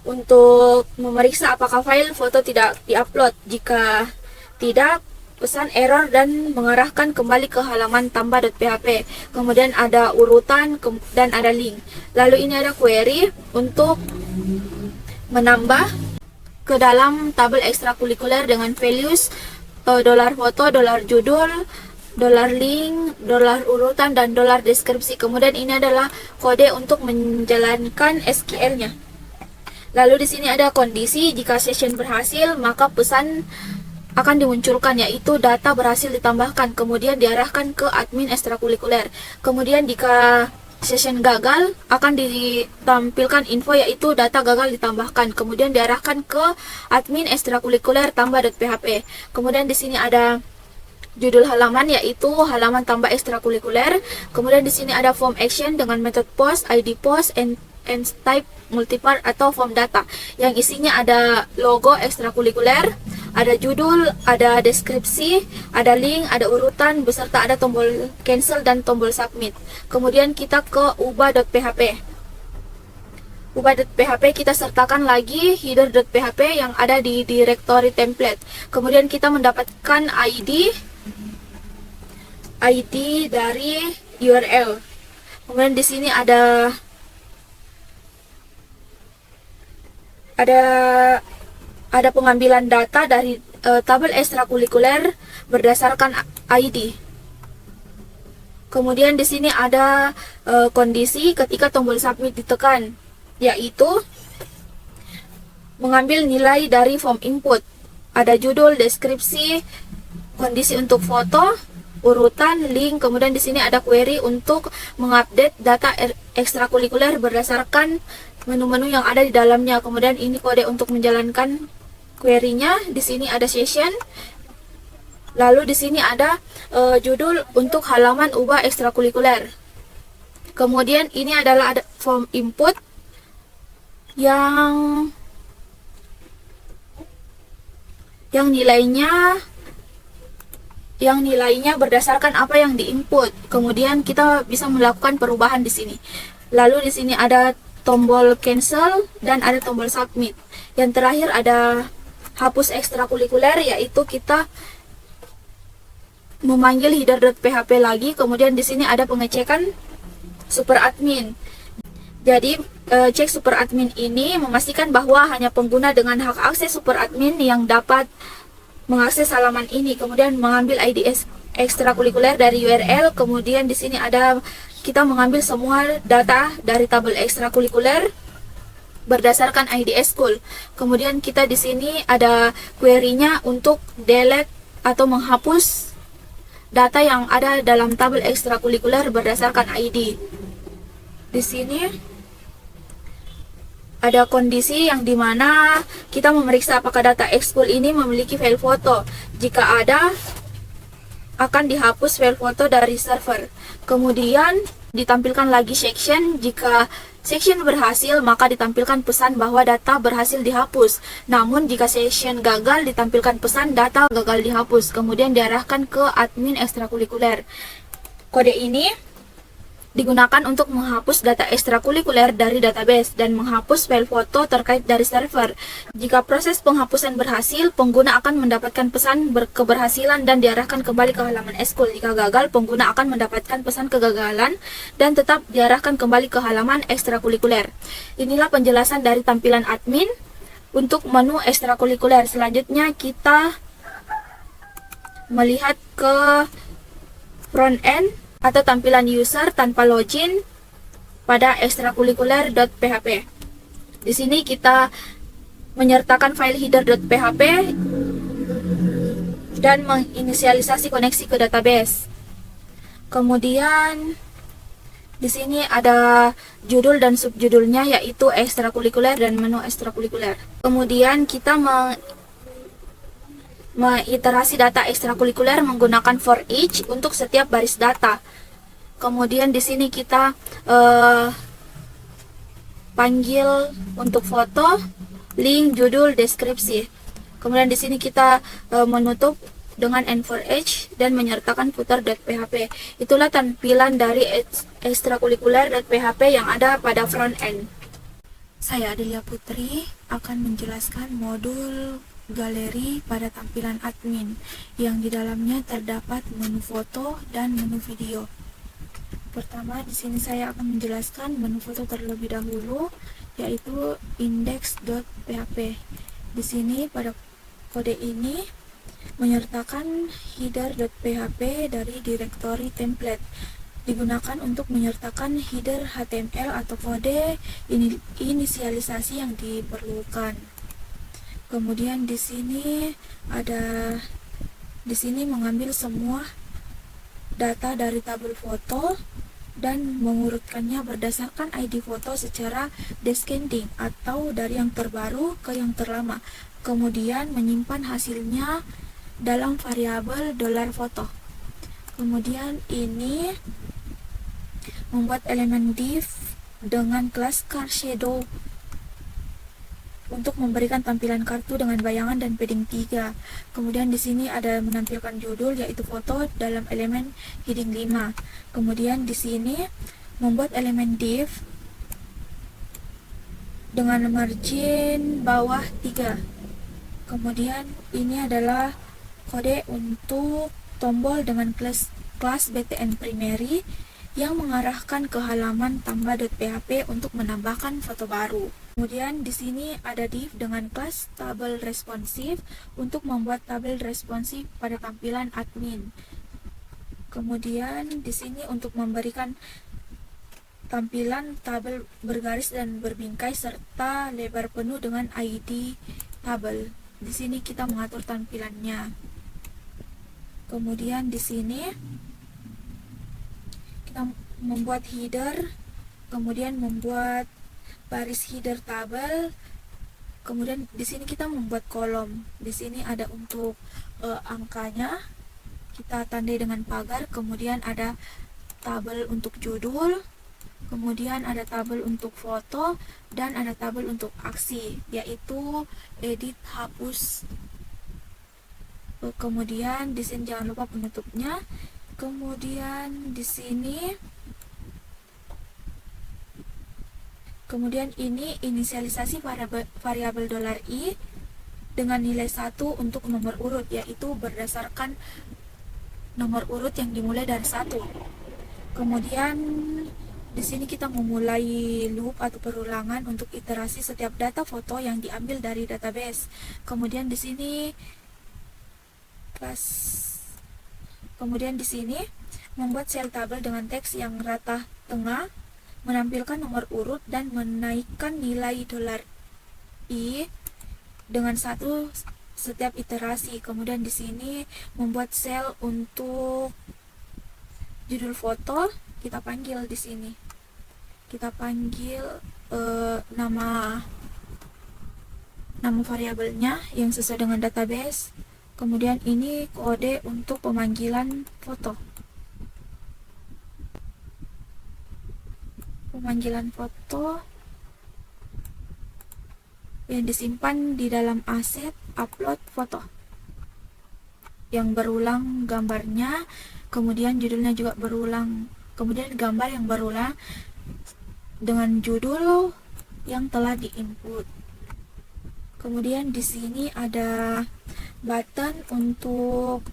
untuk memeriksa apakah file foto tidak diupload. Jika tidak, pesan error dan mengarahkan kembali ke halaman tambah.php. Kemudian ada urutan dan ada link. Lalu ini ada query untuk menambah ke dalam tabel ekstrakurikuler dengan values $foto, $judul, $link, $urutan, dan $deskripsi. Kemudian ini adalah kode untuk menjalankan SQL-nya. Lalu di sini ada kondisi, jika session berhasil maka pesan akan dimunculkan, yaitu data berhasil ditambahkan, kemudian diarahkan ke admin ekstrakurikuler. Kemudian jika session gagal akan ditampilkan info yaitu data gagal ditambahkan, kemudian diarahkan ke admin ekstrakurikuler tambah.php. Kemudian di sini ada judul halaman yaitu halaman tambah ekstrakurikuler. Kemudian di sini ada form action dengan metode post, ID post, and type multipart atau form data yang isinya ada logo ekstrakurikuler, ada judul, ada deskripsi, ada link, ada urutan beserta ada tombol cancel dan tombol submit. Kemudian kita ke ubah.php. Ubah.php kita sertakan lagi header.php yang ada di directory template. Kemudian kita mendapatkan ID dari URL. Kemudian di sini ada pengambilan data dari tabel ekstrakurikuler berdasarkan ID. Kemudian di sini ada kondisi ketika tombol submit ditekan, yaitu mengambil nilai dari form input. Ada judul, deskripsi, kondisi untuk foto, urutan, link, kemudian di sini ada query untuk mengupdate data ekstrakurikuler berdasarkan menu-menu yang ada di dalamnya. Kemudian ini kode untuk menjalankan query-nya. Di sini ada session. Lalu di sini ada judul untuk halaman ubah ekstrakurikuler. Kemudian ini adalah ada form input yang nilainya berdasarkan apa yang diinput. Kemudian kita bisa melakukan perubahan di sini. Lalu di sini ada tombol cancel dan ada tombol submit. Yang terakhir ada hapus ekstrakurikuler, yaitu kita memanggil header.php lagi. Kemudian di sini ada pengecekan super admin. Jadi cek super admin ini memastikan bahwa hanya pengguna dengan hak akses super admin yang dapat mengakses halaman ini. Kemudian mengambil ID ekstrakurikuler dari URL. Kemudian di sini ada kita mengambil semua data dari tabel ekstrakurikuler berdasarkan ID ekskul. Kemudian kita di sini ada query-nya untuk delete atau menghapus data yang ada dalam tabel ekstrakurikuler berdasarkan ID. Di sini ada kondisi yang dimana kita memeriksa apakah data ekskul ini memiliki file foto. Jika ada, akan dihapus file foto dari server. Kemudian ditampilkan lagi section. Jika section berhasil, maka ditampilkan pesan bahwa data berhasil dihapus. Namun jika section gagal, ditampilkan pesan data gagal dihapus. Kemudian diarahkan ke admin ekstrakurikuler. Kode ini digunakan untuk menghapus data ekstrakurikuler dari database dan menghapus file foto terkait dari server. Jika proses penghapusan berhasil, pengguna akan mendapatkan pesan keberhasilan dan diarahkan kembali ke halaman ekskul. Jika gagal, pengguna akan mendapatkan pesan kegagalan dan tetap diarahkan kembali ke halaman ekstrakurikuler. Inilah penjelasan dari tampilan admin untuk menu ekstrakurikuler. Selanjutnya kita melihat ke front end atau tampilan user tanpa login pada ekstrakurikuler.php. Di sini kita menyertakan file header.php dan menginisialisasi koneksi ke database. Kemudian di sini ada judul dan subjudulnya, yaitu ekstrakurikuler dan menu ekstrakurikuler. Kemudian kita mengiterasi data ekstrakurikuler menggunakan for each untuk setiap baris data. Kemudian di sini kita panggil untuk foto, link, judul, deskripsi. Kemudian di sini kita menutup dengan N4H dan menyertakan footer.php. Itulah tampilan dari ekstrakurikuler.php yang ada pada front end. Saya Adelia Putri akan menjelaskan modul galeri pada tampilan admin yang di dalamnya terdapat menu foto dan menu video. Pertama, di sini saya akan menjelaskan menu foto terlebih dahulu, yaitu index.php. Di sini pada kode ini menyertakan header.php dari directory template. Digunakan untuk menyertakan header HTML atau kode inisialisasi yang diperlukan. Kemudian di sini mengambil semua data dari tabel foto, dan mengurutkannya berdasarkan ID foto secara descending atau dari yang terbaru ke yang terlama. Kemudian menyimpan hasilnya dalam variabel $foto. Kemudian ini membuat elemen div dengan kelas car shadow untuk memberikan tampilan kartu dengan bayangan dan padding 3. Kemudian di sini ada menampilkan judul yaitu foto dalam elemen heading 5. Kemudian di sini membuat elemen div dengan margin bawah 3. Kemudian ini adalah kode untuk tombol dengan kelas btn primary yang mengarahkan ke halaman tambah.php untuk menambahkan foto baru. Kemudian di sini ada div dengan kelas tabel responsif untuk membuat tabel responsif pada tampilan admin. Kemudian di sini untuk memberikan tampilan tabel bergaris dan berbingkai serta lebar penuh dengan ID tabel. Di sini kita mengatur tampilannya. Kemudian di sini kita membuat header, kemudian membuat baris header tabel. Kemudian di sini kita membuat kolom. Di sini ada untuk angkanya, kita tandai dengan pagar. Kemudian ada tabel untuk judul, kemudian ada tabel untuk foto, dan ada tabel untuk aksi, yaitu edit, hapus. Kemudian di sini jangan lupa penutupnya. Kemudian di sini ini inisialisasi variabel $i dengan nilai 1 untuk nomor urut, yaitu berdasarkan nomor urut yang dimulai dari 1. Kemudian di sini kita memulai loop atau perulangan untuk iterasi setiap data foto yang diambil dari database. Kemudian di sini membuat sel tabel dengan teks yang rata tengah, menampilkan nomor urut dan menaikkan nilai $i dengan 1 setiap iterasi. Kemudian di sini membuat sel untuk judul foto, kita panggil di sini. Kita panggil nama variabelnya yang sesuai dengan database. Kemudian ini kode untuk pemanggilan foto. Pemanggilan foto yang disimpan di dalam aset upload foto yang berulang gambarnya, kemudian judulnya juga berulang, kemudian gambar yang berulang dengan judul yang telah diinput. Kemudian di sini ada button untuk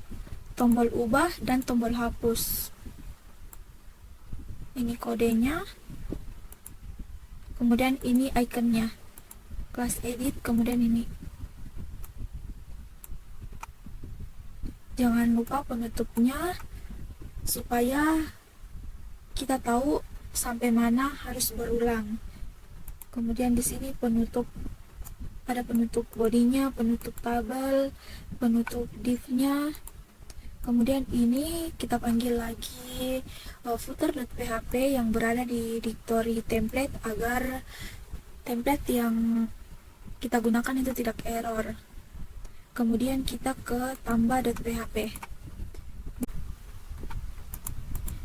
tombol ubah dan tombol hapus. Ini kodenya. Kemudian ini ikonnya, kelas edit. Kemudian ini, jangan lupa penutupnya supaya kita tahu sampai mana harus berulang. Kemudian di sini penutup, ada penutup bodinya, penutup tabel, penutup divnya. Kemudian ini kita panggil lagi footer.php yang berada di directory template agar template yang kita gunakan itu tidak error. Kemudian kita ke tambah.php.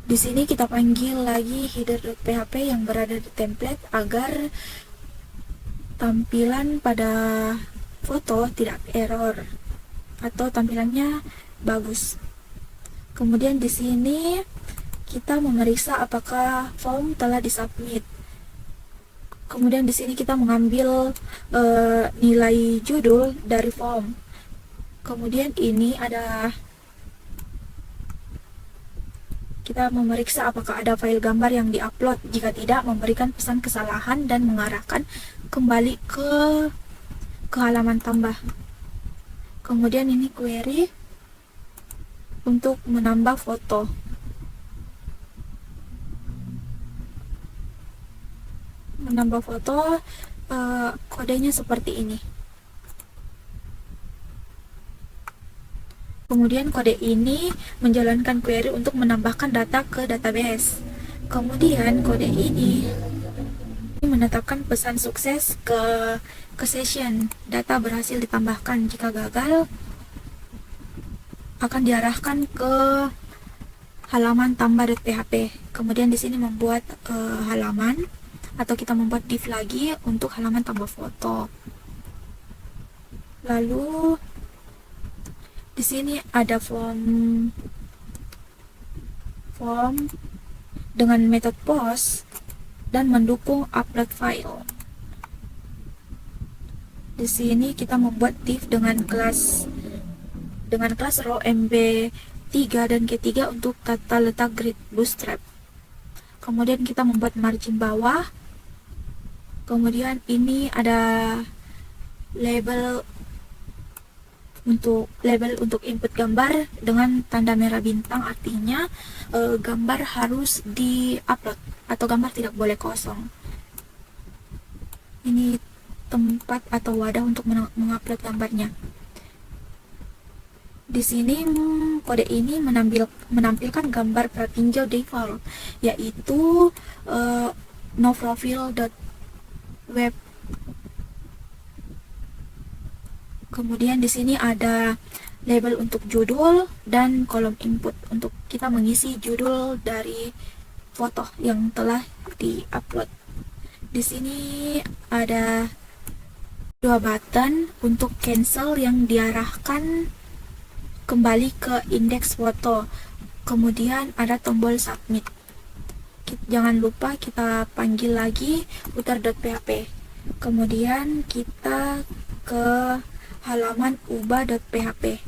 Di sini kita panggil lagi header.php yang berada di template agar tampilan pada foto tidak error atau tampilannya bagus. Kemudian di sini kita memeriksa apakah form telah disubmit. Kemudian di sini kita mengambil nilai judul dari form. Kemudian ini ada, kita memeriksa apakah ada file gambar yang diupload. Jika tidak, memberikan pesan kesalahan dan mengarahkan kembali ke halaman tambah. Kemudian ini query untuk menambah foto. Menambah foto, kodenya seperti ini. Kemudian kode ini menjalankan query untuk menambahkan data ke database. Kemudian kode ini menetapkan pesan sukses ke session. Data berhasil ditambahkan. Jika gagal, akan diarahkan ke halaman tambah.php. Kemudian di sini membuat halaman, atau kita membuat div lagi untuk halaman tambah foto. Lalu di sini ada form dengan metode post dan mendukung upload file. Di sini kita membuat div dengan kelas row MB3 dan G3 untuk tata letak grid bootstrap. Kemudian kita membuat margin bawah. Kemudian ini ada label untuk input gambar dengan tanda merah bintang, artinya gambar harus di-upload atau gambar tidak boleh kosong. Ini tempat atau wadah untuk mengupload gambarnya. Di sini kode ini menampilkan gambar pratinjau default, yaitu noprofile.web. Kemudian di sini ada label untuk judul dan kolom input untuk kita mengisi judul dari foto yang telah di-upload. Di sini ada dua button untuk cancel yang diarahkan kembali ke indeks foto. Kemudian ada tombol submit. Jangan lupa kita panggil lagi footer.php. Kemudian kita ke halaman ubah.php.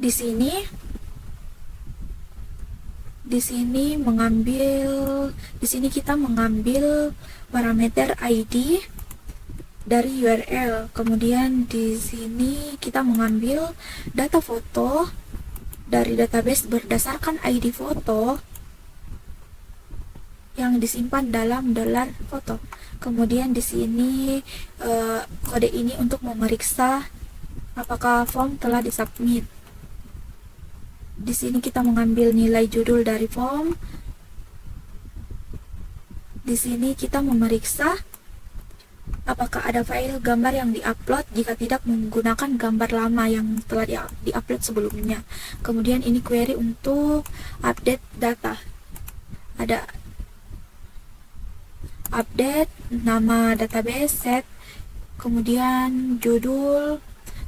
Di sini kita mengambil parameter ID dari URL. Kemudian di sini kita mengambil data foto dari database berdasarkan ID foto yang disimpan dalam $foto. Kemudian di sini kode ini untuk memeriksa apakah form telah disubmit. Di sini kita mengambil nilai judul dari form. Di sini kita memeriksa apakah ada file gambar yang diupload. Jika tidak, menggunakan gambar lama yang telah diupload sebelumnya. Kemudian ini query untuk update data. Ada update, nama database, set, kemudian judul,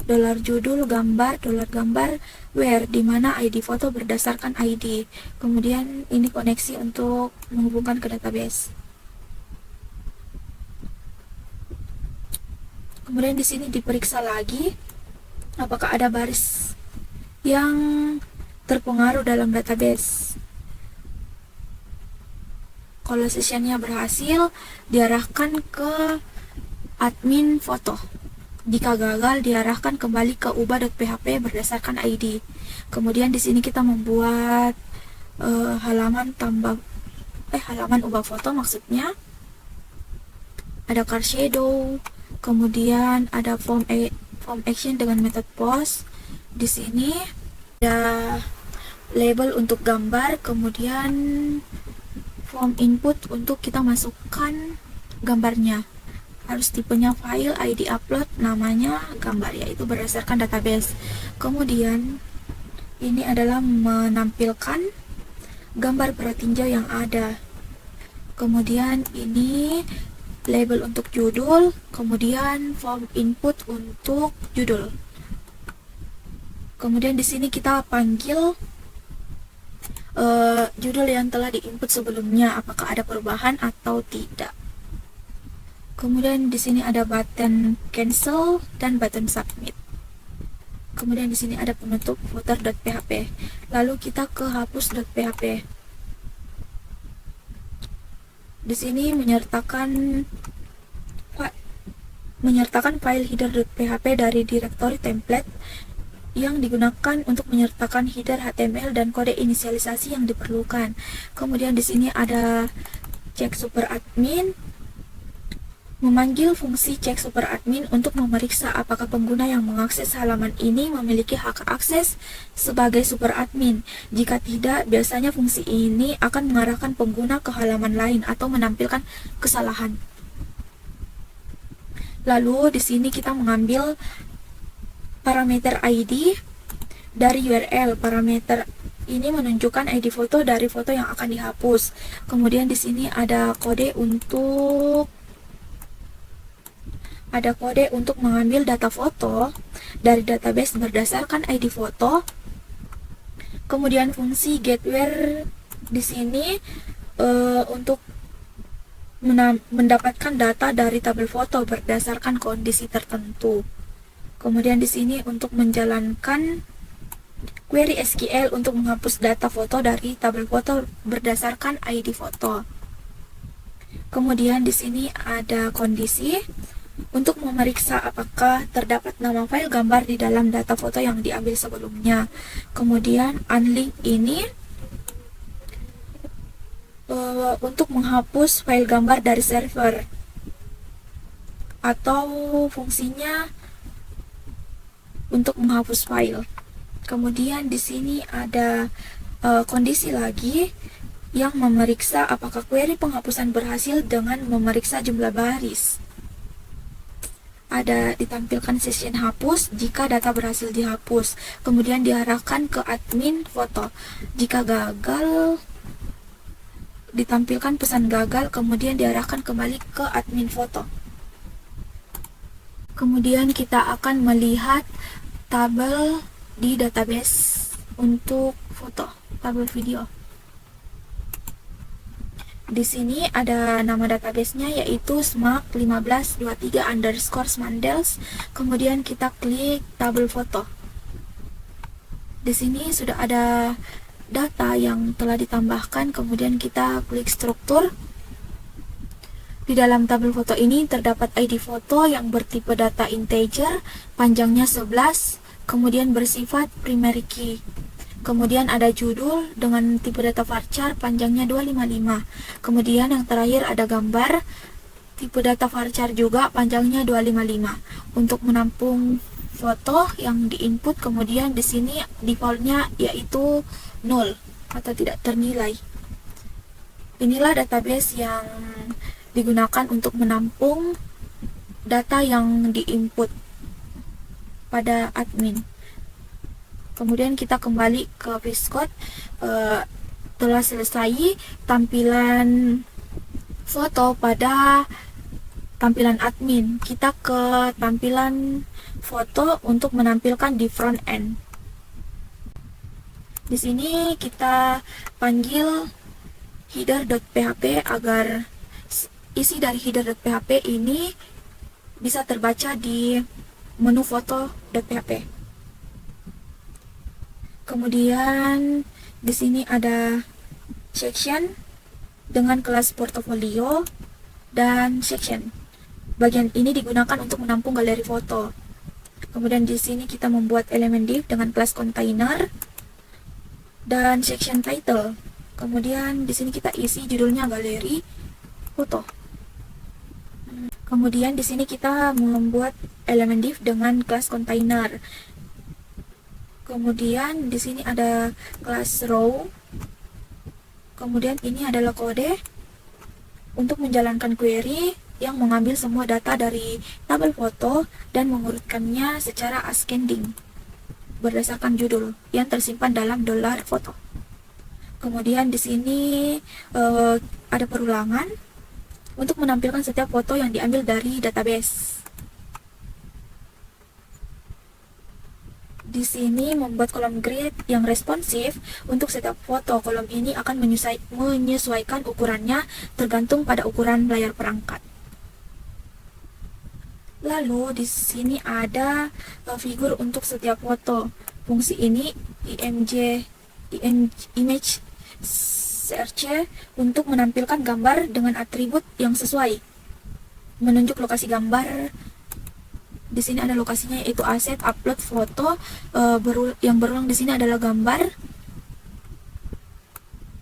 $judul, gambar, $gambar, where, di mana ID foto berdasarkan ID. Kemudian ini koneksi untuk menghubungkan ke database. Kemudian di sini diperiksa lagi apakah ada baris yang terpengaruh dalam database. Kalau sessionnya berhasil, diarahkan ke admin foto. Jika gagal, diarahkan kembali ke ubah.php berdasarkan ID. Kemudian di sini kita membuat halaman ubah foto, maksudnya ada car shadow, kemudian ada form action dengan method post. Di sini ada label untuk gambar, kemudian form input untuk kita masukkan gambarnya. Harus tipenya file, ID upload, namanya gambar, yaitu berdasarkan database. Kemudian ini adalah menampilkan gambar pratinjau yang ada. Kemudian ini label untuk judul, kemudian form input untuk judul. Kemudian di sini kita panggil judul yang telah diinput sebelumnya, apakah ada perubahan atau tidak. Kemudian di sini ada button cancel dan button submit. Kemudian di sini ada penutup footer.php. Lalu kita ke hapus.php. Di sini menyertakan file header.php dari direktori template yang digunakan untuk menyertakan header HTML dan kode inisialisasi yang diperlukan. Kemudian di sini ada cek super admin, Memanggil fungsi check superadmin untuk memeriksa apakah pengguna yang mengakses halaman ini memiliki hak akses sebagai superadmin. Jika tidak, biasanya fungsi ini akan mengarahkan pengguna ke halaman lain atau menampilkan kesalahan. Lalu di sini kita mengambil parameter ID dari URL. Parameter ini menunjukkan ID foto dari foto yang akan dihapus. Kemudian di sini ada kode untuk mengambil data foto dari database berdasarkan ID foto. Kemudian fungsi getWhere di sini untuk mendapatkan data dari tabel foto berdasarkan kondisi tertentu. Kemudian di sini untuk menjalankan query SQL untuk menghapus data foto dari tabel foto berdasarkan ID foto. Kemudian di sini ada kondisi untuk memeriksa apakah terdapat nama file gambar di dalam data foto yang diambil sebelumnya. Kemudian unlink ini untuk menghapus file gambar dari server, atau fungsinya untuk menghapus file. Kemudian di sini ada kondisi lagi yang memeriksa apakah query penghapusan berhasil dengan memeriksa jumlah baris. Ada ditampilkan session hapus jika data berhasil dihapus, kemudian diarahkan ke admin foto. Jika gagal, ditampilkan pesan gagal, kemudian diarahkan kembali ke admin foto. Kemudian kita akan melihat tabel di database untuk foto, tabel video. Di sini ada nama databasenya yaitu smak1523_smandels. Kemudian kita klik tabel foto. Di sini sudah ada data yang telah ditambahkan. Kemudian kita klik struktur. Di dalam tabel foto ini terdapat ID foto yang bertipe data integer, panjangnya 11, kemudian bersifat primary key. Kemudian ada judul dengan tipe data varchar, panjangnya 255. Kemudian yang terakhir ada gambar, tipe data varchar juga, panjangnya 255. Untuk menampung foto yang diinput, kemudian di sini defaultnya yaitu 0 atau tidak ternilai. Inilah database yang digunakan untuk menampung data yang diinput pada admin. Kemudian kita kembali ke VSCode. Telah selesai tampilan foto pada tampilan admin. Kita ke tampilan foto untuk menampilkan di front end. Di sini kita panggil header.php agar isi dari header.php ini bisa terbaca di menu foto.php. Kemudian di sini ada section dengan kelas portofolio dan section. Bagian ini digunakan untuk menampung galeri foto. Kemudian di sini kita membuat elemen div dengan kelas container dan section title. Kemudian di sini kita isi judulnya galeri foto. Kemudian di sini kita membuat elemen div dengan kelas container. Kemudian di sini ada kelas row. Kemudian ini adalah kode untuk menjalankan query yang mengambil semua data dari tabel foto dan mengurutkannya secara ascending berdasarkan judul yang tersimpan dalam $foto. Kemudian di sini ada perulangan untuk menampilkan setiap foto yang diambil dari database. Di sini membuat kolom grid yang responsif untuk setiap foto. Kolom ini akan menyesuaikan ukurannya tergantung pada ukuran layar perangkat. Lalu di sini ada figur untuk setiap foto. Fungsi ini image search untuk menampilkan gambar dengan atribut yang sesuai. Menunjuk lokasi gambar. Di sini ada lokasinya yaitu aset, upload foto, yang berulang di sini adalah gambar.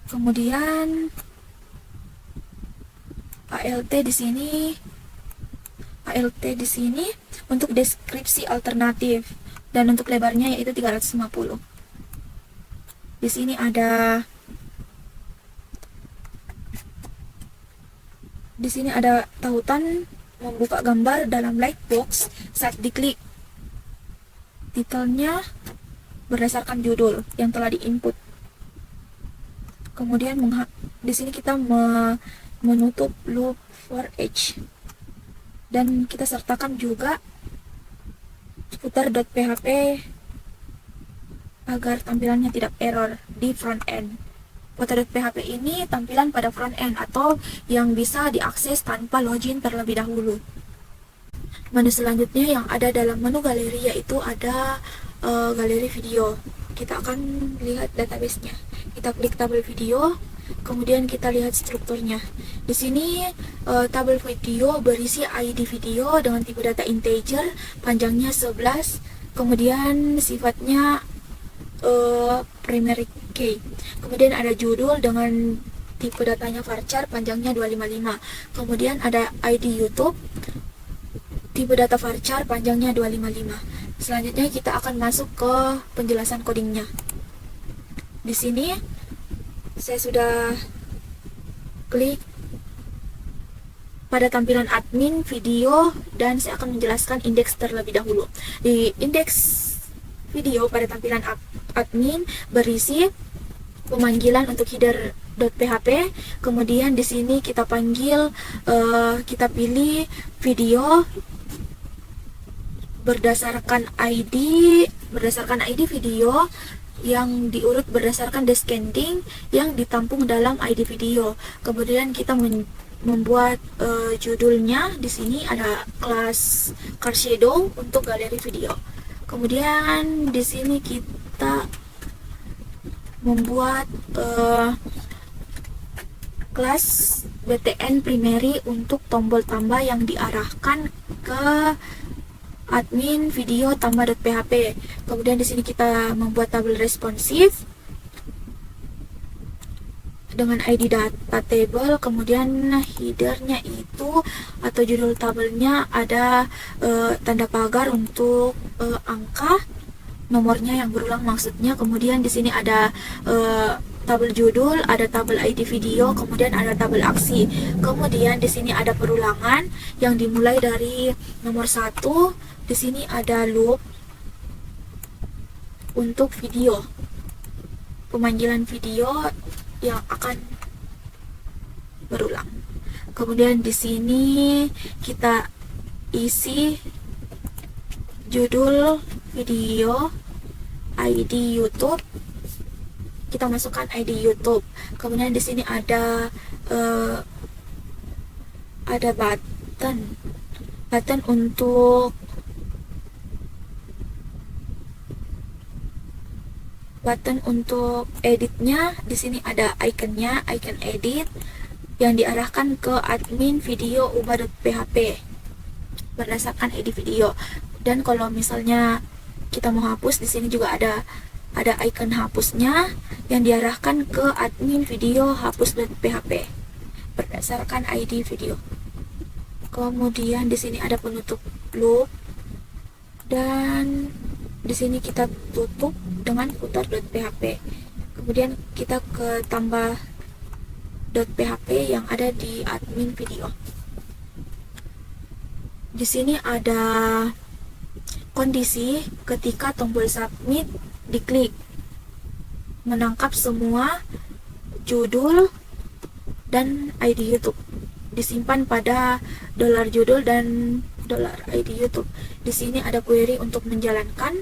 Kemudian ALT di sini ALT di sini untuk deskripsi alternatif dan untuk lebarnya yaitu 350. Di sini ada tautan membuka gambar dalam lightbox saat diklik. Titelnya berdasarkan judul yang telah diinput. Kemudian di sini kita menutup loop for each dan kita sertakan juga footer.php agar tampilannya tidak error di front end. Footer.php ini tampilan pada front end atau yang bisa diakses tanpa login terlebih dahulu. Menu selanjutnya yang ada dalam menu galeri yaitu ada galeri video. Kita akan lihat database-nya. Kita klik tabel video, kemudian kita lihat strukturnya. Di sini tabel video berisi ID video dengan tipe data integer, panjangnya 11, kemudian sifatnya primary key. Kemudian ada judul dengan tipe datanya varchar, panjangnya 255. Kemudian ada ID YouTube, tipe data varchar, panjangnya 255. Selanjutnya kita akan masuk ke penjelasan codingnya. Di sini saya sudah klik pada tampilan admin video dan saya akan menjelaskan indeks terlebih dahulu. Di indeks video pada tampilan admin berisi pemanggilan untuk header.php. Kemudian di sini kita kita pilih video berdasarkan ID video yang diurut berdasarkan descending yang ditampung dalam ID video. Kemudian kita membuat judulnya. Di sini ada kelas car shadow untuk galeri video. Kemudian di sini kita membuat kelas btn primary untuk tombol tambah yang diarahkan ke admin video tambah.php. Kemudian di sini kita membuat tabel responsif dengan ID data table. Kemudian headernya itu atau judul tabelnya ada tanda pagar untuk angka nomornya yang berulang maksudnya. Kemudian di sini ada tabel judul, ada tabel ID video, kemudian ada tabel aksi. Kemudian di sini ada perulangan yang dimulai dari nomor 1. Di sini ada loop untuk video, pemanggilan video yang akan berulang. Kemudian di sini kita isi judul video, ID YouTube. Kita masukkan ID YouTube. Kemudian di sini ada button untuk editnya. Di sini ada ikonnya, icon edit yang diarahkan ke admin video ubah.php berdasarkan ID video. Dan kalau misalnya kita mau hapus, di sini juga ada icon hapusnya yang diarahkan ke admin video hapus.php berdasarkan ID video. Kemudian di sini ada penutup loop dan di sini kita tutup dengan footer.php. Kemudian kita ke tambah.php yang ada di admin video. Di sini ada kondisi ketika tombol submit diklik, menangkap semua judul dan ID YouTube, disimpan pada $judul dan $ID YouTube. Di sini ada query untuk menjalankan,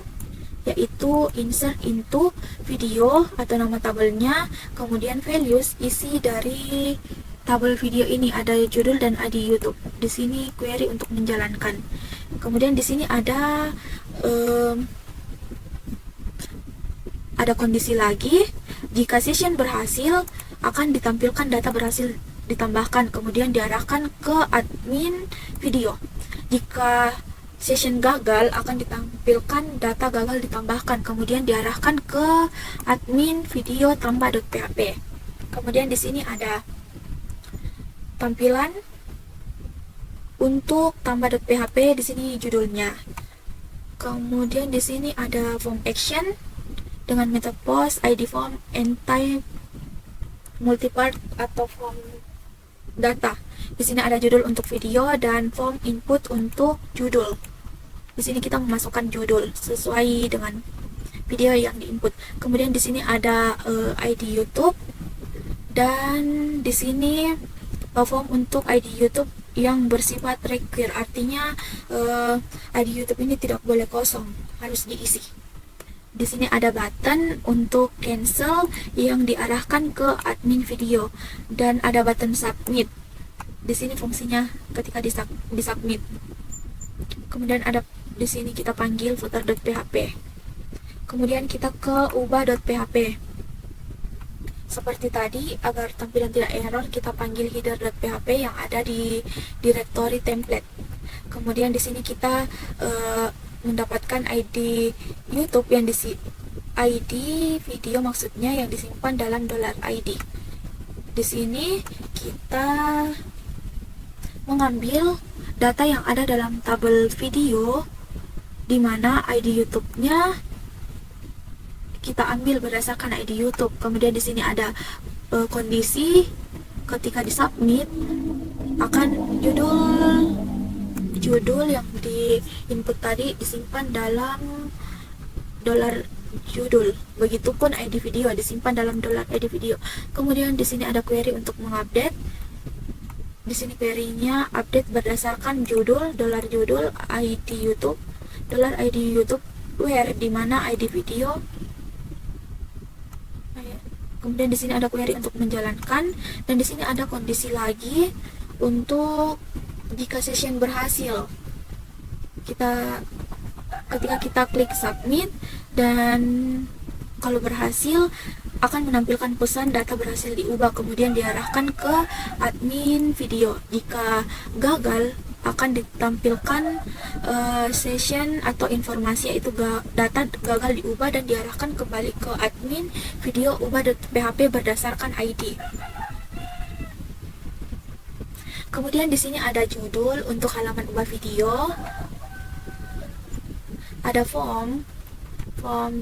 yaitu insert into video atau nama tabelnya, kemudian values isi dari tabel video ini ada judul dan ID YouTube. Di sini query untuk menjalankan. Kemudian di sini ada kondisi lagi. Jika session berhasil, akan ditampilkan data berhasil ditambahkan, kemudian diarahkan ke admin video. Jika session gagal, akan ditampilkan data gagal ditambahkan, kemudian diarahkan ke admin video tambah.php. Kemudian di sini ada tampilan Untuk tambah.php di sini judulnya. Kemudian di sini ada form action dengan method post, ID form, and type multipart atau form data. Di sini ada judul untuk video dan form input untuk judul. Di sini kita memasukkan judul sesuai dengan video yang diinput. Kemudian di sini ada ID YouTube dan di sini form untuk ID YouTube yang bersifat require, artinya ID YouTube ini tidak boleh kosong, harus diisi. Di sini ada button untuk cancel yang diarahkan ke admin video dan ada button submit. Di sini fungsinya ketika disubmit. Kemudian ada di sini kita panggil footer.php. Kemudian kita ke ubah.php. Seperti tadi, agar tampilan tidak error, kita panggil header.php yang ada di directory template. Kemudian di sini kita mendapatkan ID YouTube yang ID video maksudnya yang disimpan dalam $ID. Di sini kita mengambil data yang ada dalam tabel video, di mana ID YouTube-nya kita ambil berdasarkan ID YouTube. Kemudian di sini ada kondisi ketika disubmit akan judul yang di input tadi disimpan dalam $judul. Begitupun ID video disimpan dalam $ID video. Kemudian di sini ada query untuk mengupdate. Di sini query-nya update berdasarkan judul $judul ID YouTube $ID YouTube where, di mana ID video. Kemudian di sini ada query untuk menjalankan, dan di sini ada kondisi lagi untuk jika session berhasil. Ketika kita klik submit dan kalau berhasil akan menampilkan pesan data berhasil diubah, kemudian diarahkan ke admin video. Jika gagal akan ditampilkan session atau informasi, yaitu data gagal diubah dan diarahkan kembali ke admin video ubah.php berdasarkan ID. Kemudian di sini ada judul untuk halaman ubah video, ada form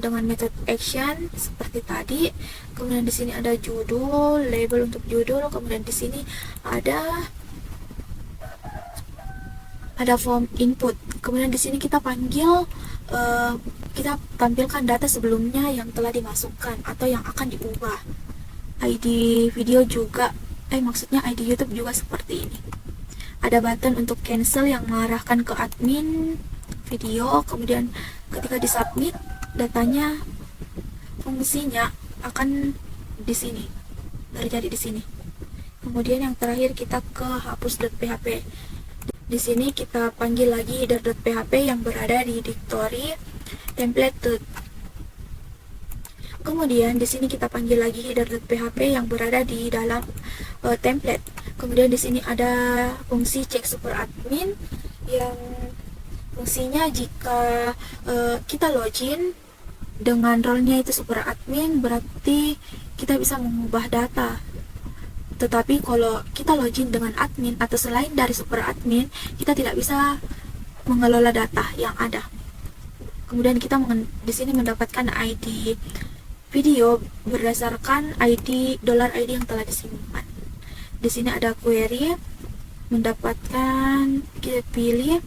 dengan method action seperti tadi. Kemudian di sini ada judul, label untuk judul. Kemudian di sini ada form input. Kemudian di sini kita kita tampilkan data sebelumnya yang telah dimasukkan atau yang akan diubah. ID video juga, maksudnya ID YouTube juga seperti ini. Ada button untuk cancel yang mengarahkan ke admin video. Kemudian ketika disubmit, datanya, fungsinya akan di sini, terjadi di sini. Kemudian yang terakhir kita ke hapus.php. Di sini kita panggil lagi header.php yang berada di directory template. Kemudian di sini kita panggil lagi header.php yang berada di dalam template. Kemudian di sini ada fungsi check super admin yang fungsinya jika kita login dengan role-nya itu super admin, berarti kita bisa mengubah data. Tetapi kalau kita login dengan admin atau selain dari super admin, kita tidak bisa mengelola data yang ada. Kemudian kita di sini mendapatkan ID video berdasarkan ID $ID yang telah disimpan. Di sini ada query, mendapatkan, kita pilih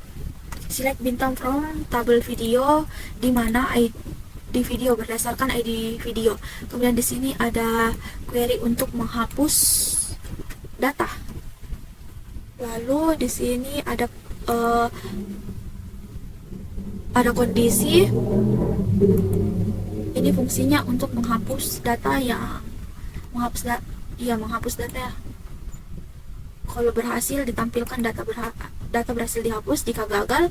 select bintang from tabel video, di mana ID video berdasarkan ID video. Kemudian di sini ada query untuk menghapus data. Lalu di sini ada kondisi. Ini fungsinya untuk menghapus data menghapus data. Kalau berhasil ditampilkan data berhasil dihapus, jika gagal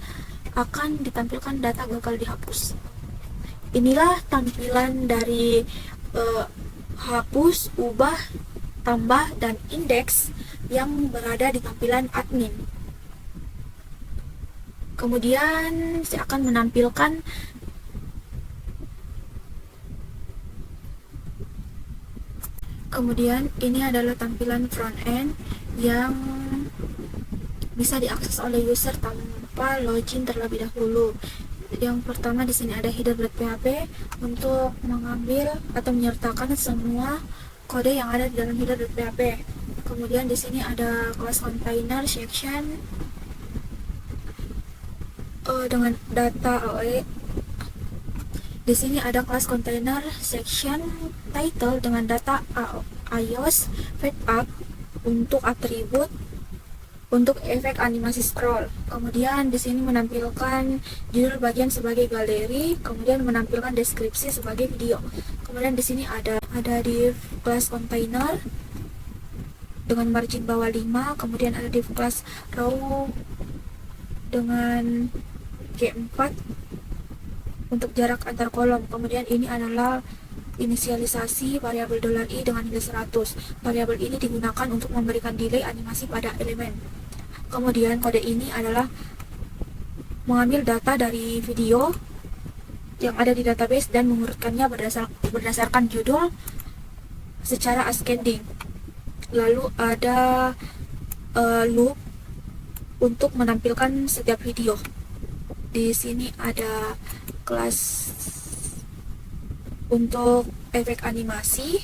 akan ditampilkan data gagal dihapus. Inilah tampilan dari hapus, ubah, tambah, dan indeks yang berada di tampilan admin. Kemudian saya akan menampilkan ini adalah tampilan front end yang bisa diakses oleh user tanpa login terlebih dahulu. Yang pertama di sini ada header.php untuk mengambil atau menyertakan semua kode yang ada di dalam header.php. Kemudian di sini ada class container section dengan data OE. Di sini ada class container section title dengan data iOS fade up untuk atribut untuk efek animasi scroll. Kemudian di sini menampilkan judul bagian sebagai galeri, kemudian menampilkan deskripsi sebagai video. Kemudian di sini ada div class container dengan margin bawah 5, kemudian ada div class row dengan G4 untuk jarak antar kolom. Kemudian ini adalah inisialisasi variabel $i dengan nilai 100. Variabel ini digunakan untuk memberikan delay animasi pada elemen. Kemudian kode ini adalah mengambil data dari video yang ada di database dan mengurutkannya berdasarkan judul secara ascending. Lalu ada loop untuk menampilkan setiap video. Di sini ada kelas untuk efek animasi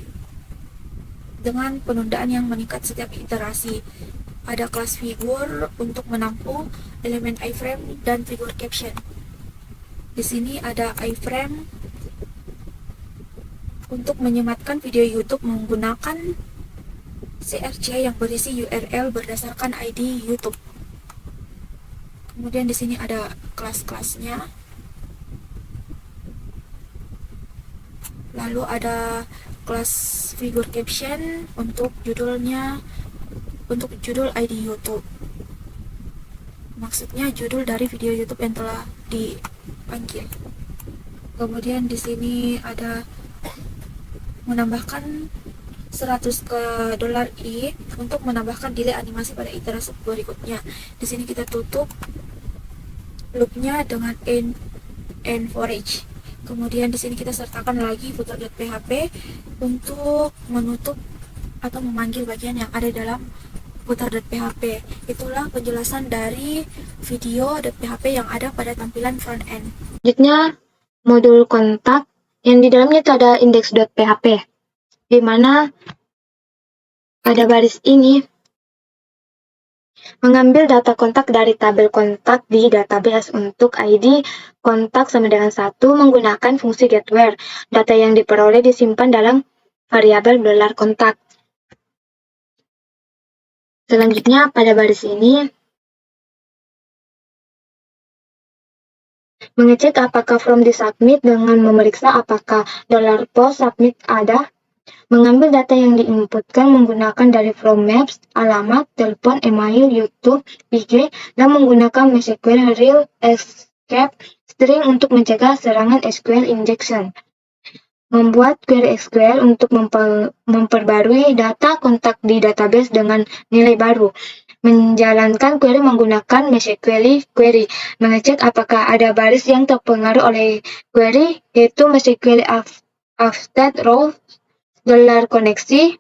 dengan penundaan yang meningkat setiap iterasi. Ada kelas figur untuk menampung elemen iframe dan figur caption. Di sini ada iframe untuk menyematkan video YouTube menggunakan CRC yang berisi URL berdasarkan ID YouTube. Kemudian di sini ada kelas-kelasnya. Lalu ada kelas figur caption untuk judulnya, untuk judul ID YouTube. Maksudnya judul dari video YouTube yang telah dipanggil. Kemudian di sini ada menambahkan 100 ke $i untuk menambahkan delay animasi pada iterasi berikutnya. Di sini kita tutup loopnya dengan end for each. Kemudian di sini kita sertakan lagi footer.php untuk menutup atau memanggil bagian yang ada dalam footer.php. Itulah penjelasan dari video.php yang ada pada tampilan front end. Selanjutnya, modul kontak yang di dalamnya itu ada index.php, di mana pada baris ini mengambil data kontak dari tabel kontak di database. Untuk ID kontak sama dengan 1 menggunakan fungsi getWhere. Data yang diperoleh disimpan dalam variabel $kontak. Selanjutnya pada baris ini mengecek apakah from disubmit dengan memeriksa apakah $post submit ada. Mengambil data yang diinputkan menggunakan dari from maps, alamat, telepon, email, YouTube, IG, dan menggunakan MySQL real escape string untuk mencegah serangan SQL injection. Membuat query SQL untuk memperbarui data kontak di database dengan nilai baru. Menjalankan query menggunakan MySQL query. Mengecek apakah ada baris yang terpengaruh oleh query, yaitu MySQL update row $koneksi.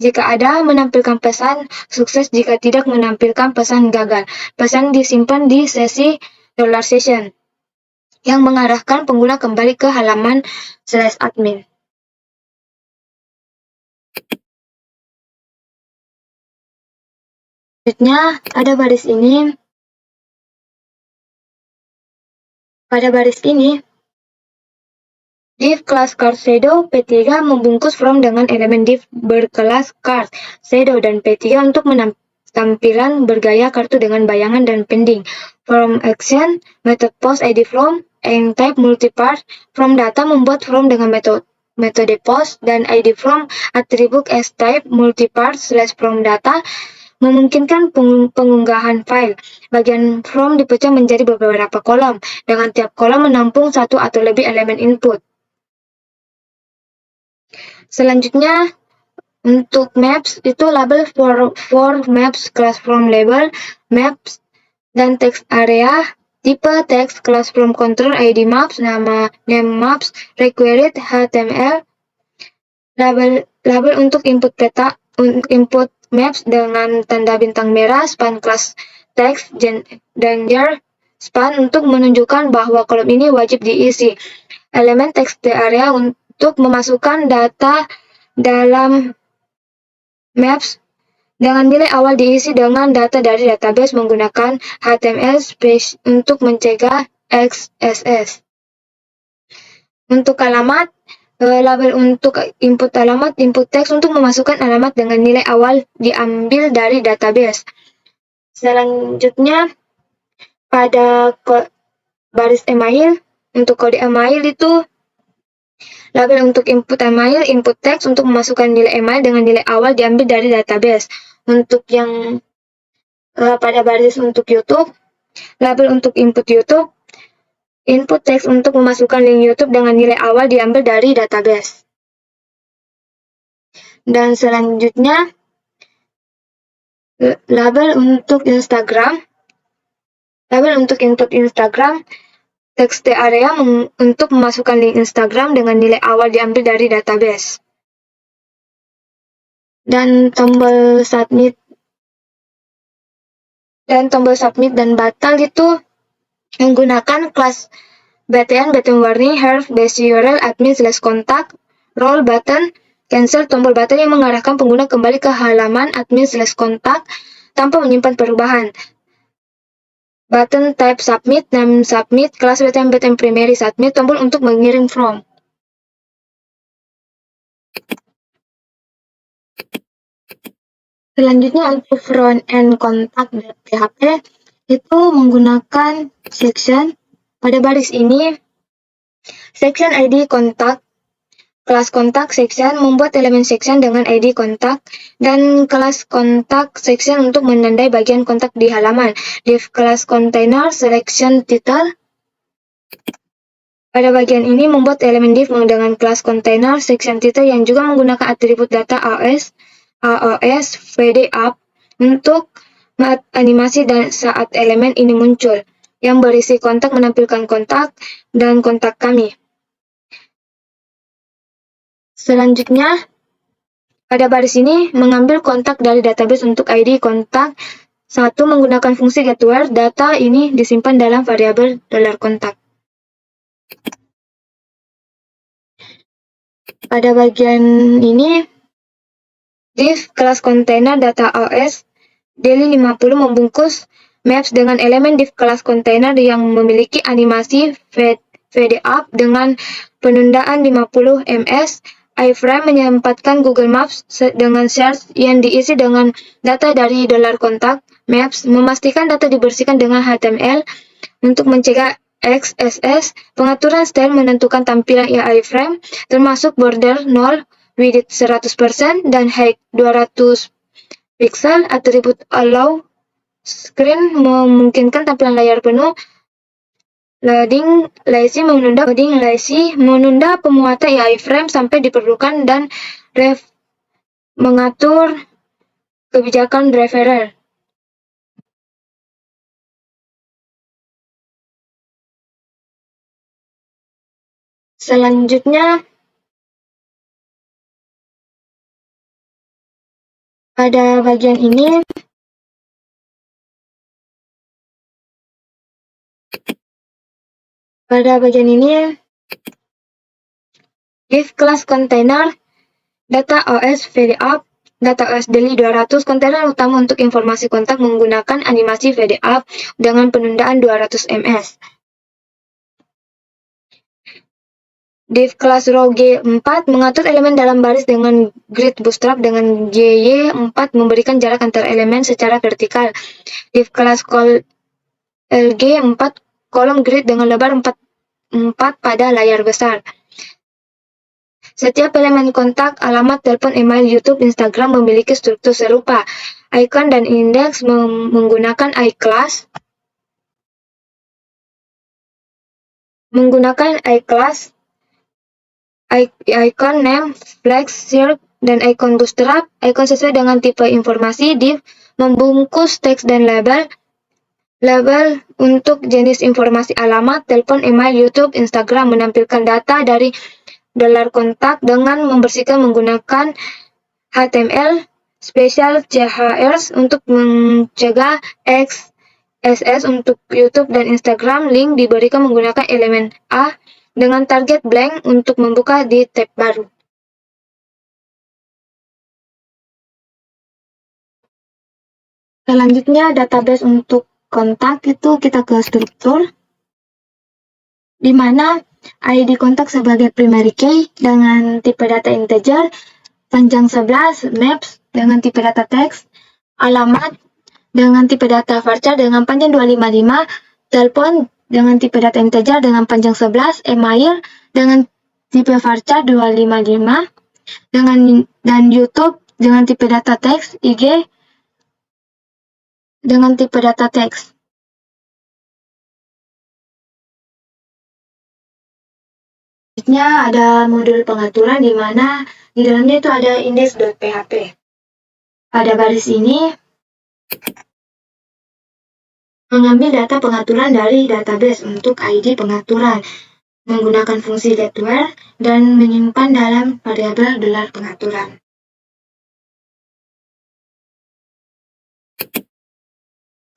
Jika ada, menampilkan pesan sukses. Jika tidak, menampilkan pesan gagal. Pesan disimpan di sesi $session yang mengarahkan pengguna kembali ke halaman /admin. Selanjutnya, ada baris ini. Pada baris ini, div class card shadow P3 membungkus from dengan elemen div berkelas card shadow dan P3 untuk tampilan bergaya kartu dengan bayangan dan pending. From action, method post ID from, and type multipart. From data membuat from dengan metode post dan ID from atribut as type multipart /from data memungkinkan pengunggahan file. Bagian from dipecah menjadi beberapa kolom, dengan tiap kolom menampung satu atau lebih elemen input. Selanjutnya, untuk maps itu label for maps, class from label, maps, dan text area, tipe text, class from control, ID maps, nama, name maps, required HTML, label untuk input maps dengan tanda bintang merah, span class text, danger span untuk menunjukkan bahwa kolom ini wajib diisi. Elemen text area untuk memasukkan data dalam maps dengan nilai awal diisi dengan data dari database menggunakan HTML space untuk mencegah XSS. Untuk alamat, label untuk input alamat, input teks untuk memasukkan alamat dengan nilai awal diambil dari database. Selanjutnya, pada baris email, untuk kode email itu label untuk input email, input teks untuk memasukkan nilai email dengan nilai awal diambil dari database. Untuk yang pada baris untuk YouTube, label untuk input YouTube, input teks untuk memasukkan link YouTube dengan nilai awal diambil dari database. Dan selanjutnya, label untuk Instagram, label untuk input Instagram, text area untuk memasukkan link Instagram dengan nilai awal diambil dari database. Dan tombol submit dan batal itu menggunakan kelas btn warning, help, base URL, admin /contact, roll button, cancel tombol button yang mengarahkan pengguna kembali ke halaman admin /contact tanpa menyimpan perubahan. Button type submit, name submit, kelas btn primary submit, tombol untuk mengirim form. Selanjutnya untuk front end contact PHP itu menggunakan section. Pada baris ini, section ID kontak, kelas kontak section membuat elemen section dengan ID kontak, dan kelas kontak section untuk menandai bagian kontak di halaman. Div kelas container selection title. Pada bagian ini membuat elemen div dengan kelas container section title yang juga menggunakan atribut data AOS VDApp untuk animasi dan saat elemen ini muncul, yang berisi kontak menampilkan kontak dan kontak kami. Selanjutnya, pada baris ini mengambil kontak dari database untuk ID kontak. 1 menggunakan fungsi getWhere, data ini disimpan dalam variabel $kontak. Pada bagian ini, div kelas container data OS daily 50 membungkus maps dengan elemen div kelas container yang memiliki animasi VDApp dengan penundaan 50 ms. iframe menyempatkan Google Maps dengan search yang diisi dengan data dari $kontak. Maps memastikan data dibersihkan dengan HTML untuk mencegah XSS. Pengaturan style menentukan tampilan iframe termasuk border 0, width 100%, dan height 200 pixel. Atribut allow screen memungkinkan tampilan layar penuh. Loading lazy menunda pemuatan iframe sampai diperlukan, dan mengatur kebijakan referrer. Selanjutnya, pada bagian ini, div kelas container data OS VDApp, data OS daily 200, kontainer utama untuk informasi kontak menggunakan animasi VDApp dengan penundaan 200 ms. Div kelas row G4 mengatur elemen dalam baris dengan grid bootstrap dengan GY4 memberikan jarak antar elemen secara vertikal. Div kelas LG4 kolom grid dengan lebar 4 pada layar besar. Setiap elemen kontak, alamat, telepon, email, YouTube, Instagram memiliki struktur serupa. Icon dan indeks menggunakan iClass. Icon name, flex, circle, dan icon bootstrap. Icon sesuai dengan tipe informasi. Div membungkus teks dan label. Label untuk jenis informasi alamat, telepon, email, YouTube, Instagram menampilkan data dari $kontak dengan membersihkan menggunakan HTML. Special CHRs untuk mencegah XSS untuk YouTube dan Instagram. Link diberikan menggunakan elemen A dengan target blank untuk membuka di tab baru. Selanjutnya, database untuk kontak itu kita ke struktur, di mana ID kontak sebagai primary key dengan tipe data integer, panjang 11, maps dengan tipe data teks, alamat dengan tipe data varchar dengan panjang 255, telepon dengan tipe data integer dengan panjang 11, email dengan tipe varchar 255, dan YouTube dengan tipe data teks, IG dengan tipe data teks. Selanjutnya ada modul pengaturan di mana di dalamnya itu ada index.php. Pada baris ini mengambil data pengaturan dari database untuk ID pengaturan menggunakan fungsi getWhere dan menyimpan dalam variabel $pengaturan.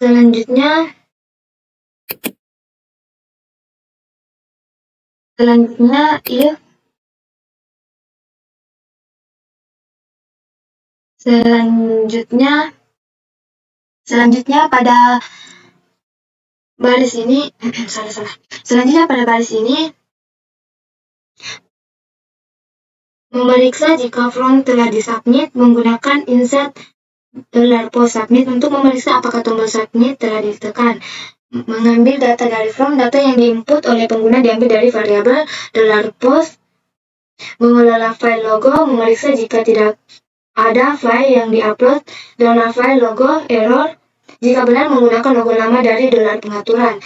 Selanjutnya pada baris ini memeriksa jika form telah disubmit menggunakan insert $post submit untuk memeriksa apakah tombol submit telah ditekan. Mengambil data dari form, data yang diinput oleh pengguna diambil dari variabel $post. Mengelola file logo, memeriksa jika tidak ada file yang diupload, $file logo error. Jika benar, menggunakan logo lama dari $pengaturan.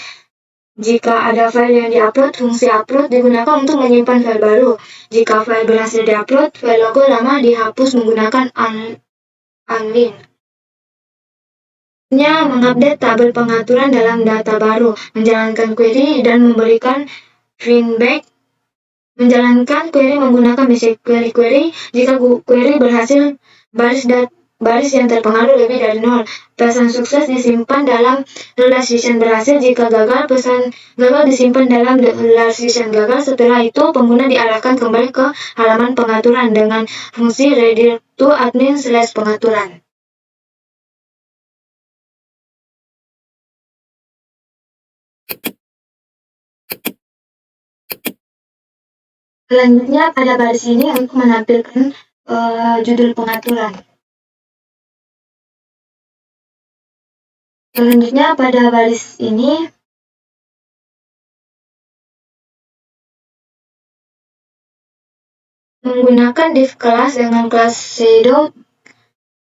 Jika ada file yang diupload, fungsi upload digunakan untuk menyimpan file baru. Jika file berhasil diupload, file logo lama dihapus menggunakan unlin. Mengupdate tabel pengaturan dalam data baru, menjalankan query dan memberikan feedback. Menjalankan query menggunakan basic query. Jika query berhasil, baris yang terpengaruh lebih dari 0. Pesan sukses disimpan dalam $session berhasil. Jika gagal, pesan gagal disimpan dalam $session gagal. Setelah itu, pengguna diarahkan kembali ke halaman pengaturan dengan fungsi redirect to admin/pengaturan. Selanjutnya pada baris ini untuk menampilkan judul pengaturan. Selanjutnya pada baris ini menggunakan div kelas dengan kelas shadow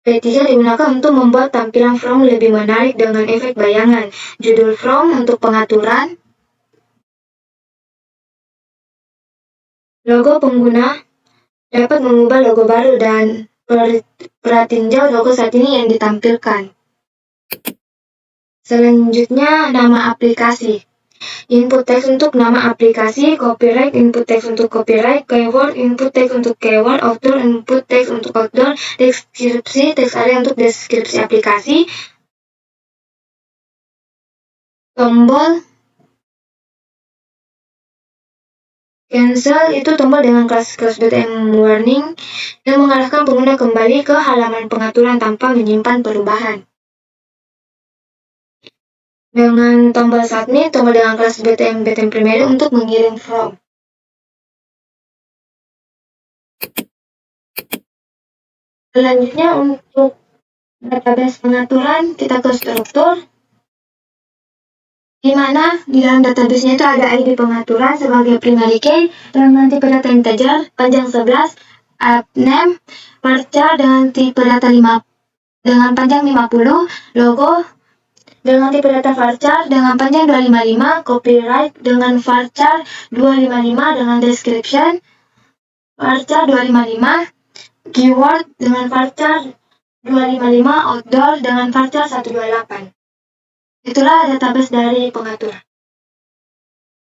P3 digunakan untuk membuat tampilan form lebih menarik dengan efek bayangan. Judul form untuk pengaturan. Logo pengguna dapat mengubah logo baru dan perhatinjau logo saat ini yang ditampilkan. Selanjutnya nama aplikasi. Input teks untuk nama aplikasi, copyright, input teks untuk copyright, keyword, input teks untuk keyword, outdoor, input teks untuk outdoor, deskripsi, teks area untuk deskripsi aplikasi, tombol cancel itu tombol dengan kelas .m warning yang mengarahkan pengguna kembali ke halaman pengaturan tanpa menyimpan perubahan. Dengan tombol submit, tombol dengan kelas btm primary untuk mengirim form. Selanjutnya untuk database pengaturan, kita ke struktur, di mana di dalam database-nya itu ada ID pengaturan sebagai primary key dengan tipe data integer, panjang 11, app name, varchar dengan tipe data 5 dengan panjang 50, logo dengan tipe data varchar dengan panjang 255, copyright dengan varchar 255 dengan description varchar 255, keyword dengan varchar 255, outdoor dengan varchar 128. Itulah database dari pengaturan.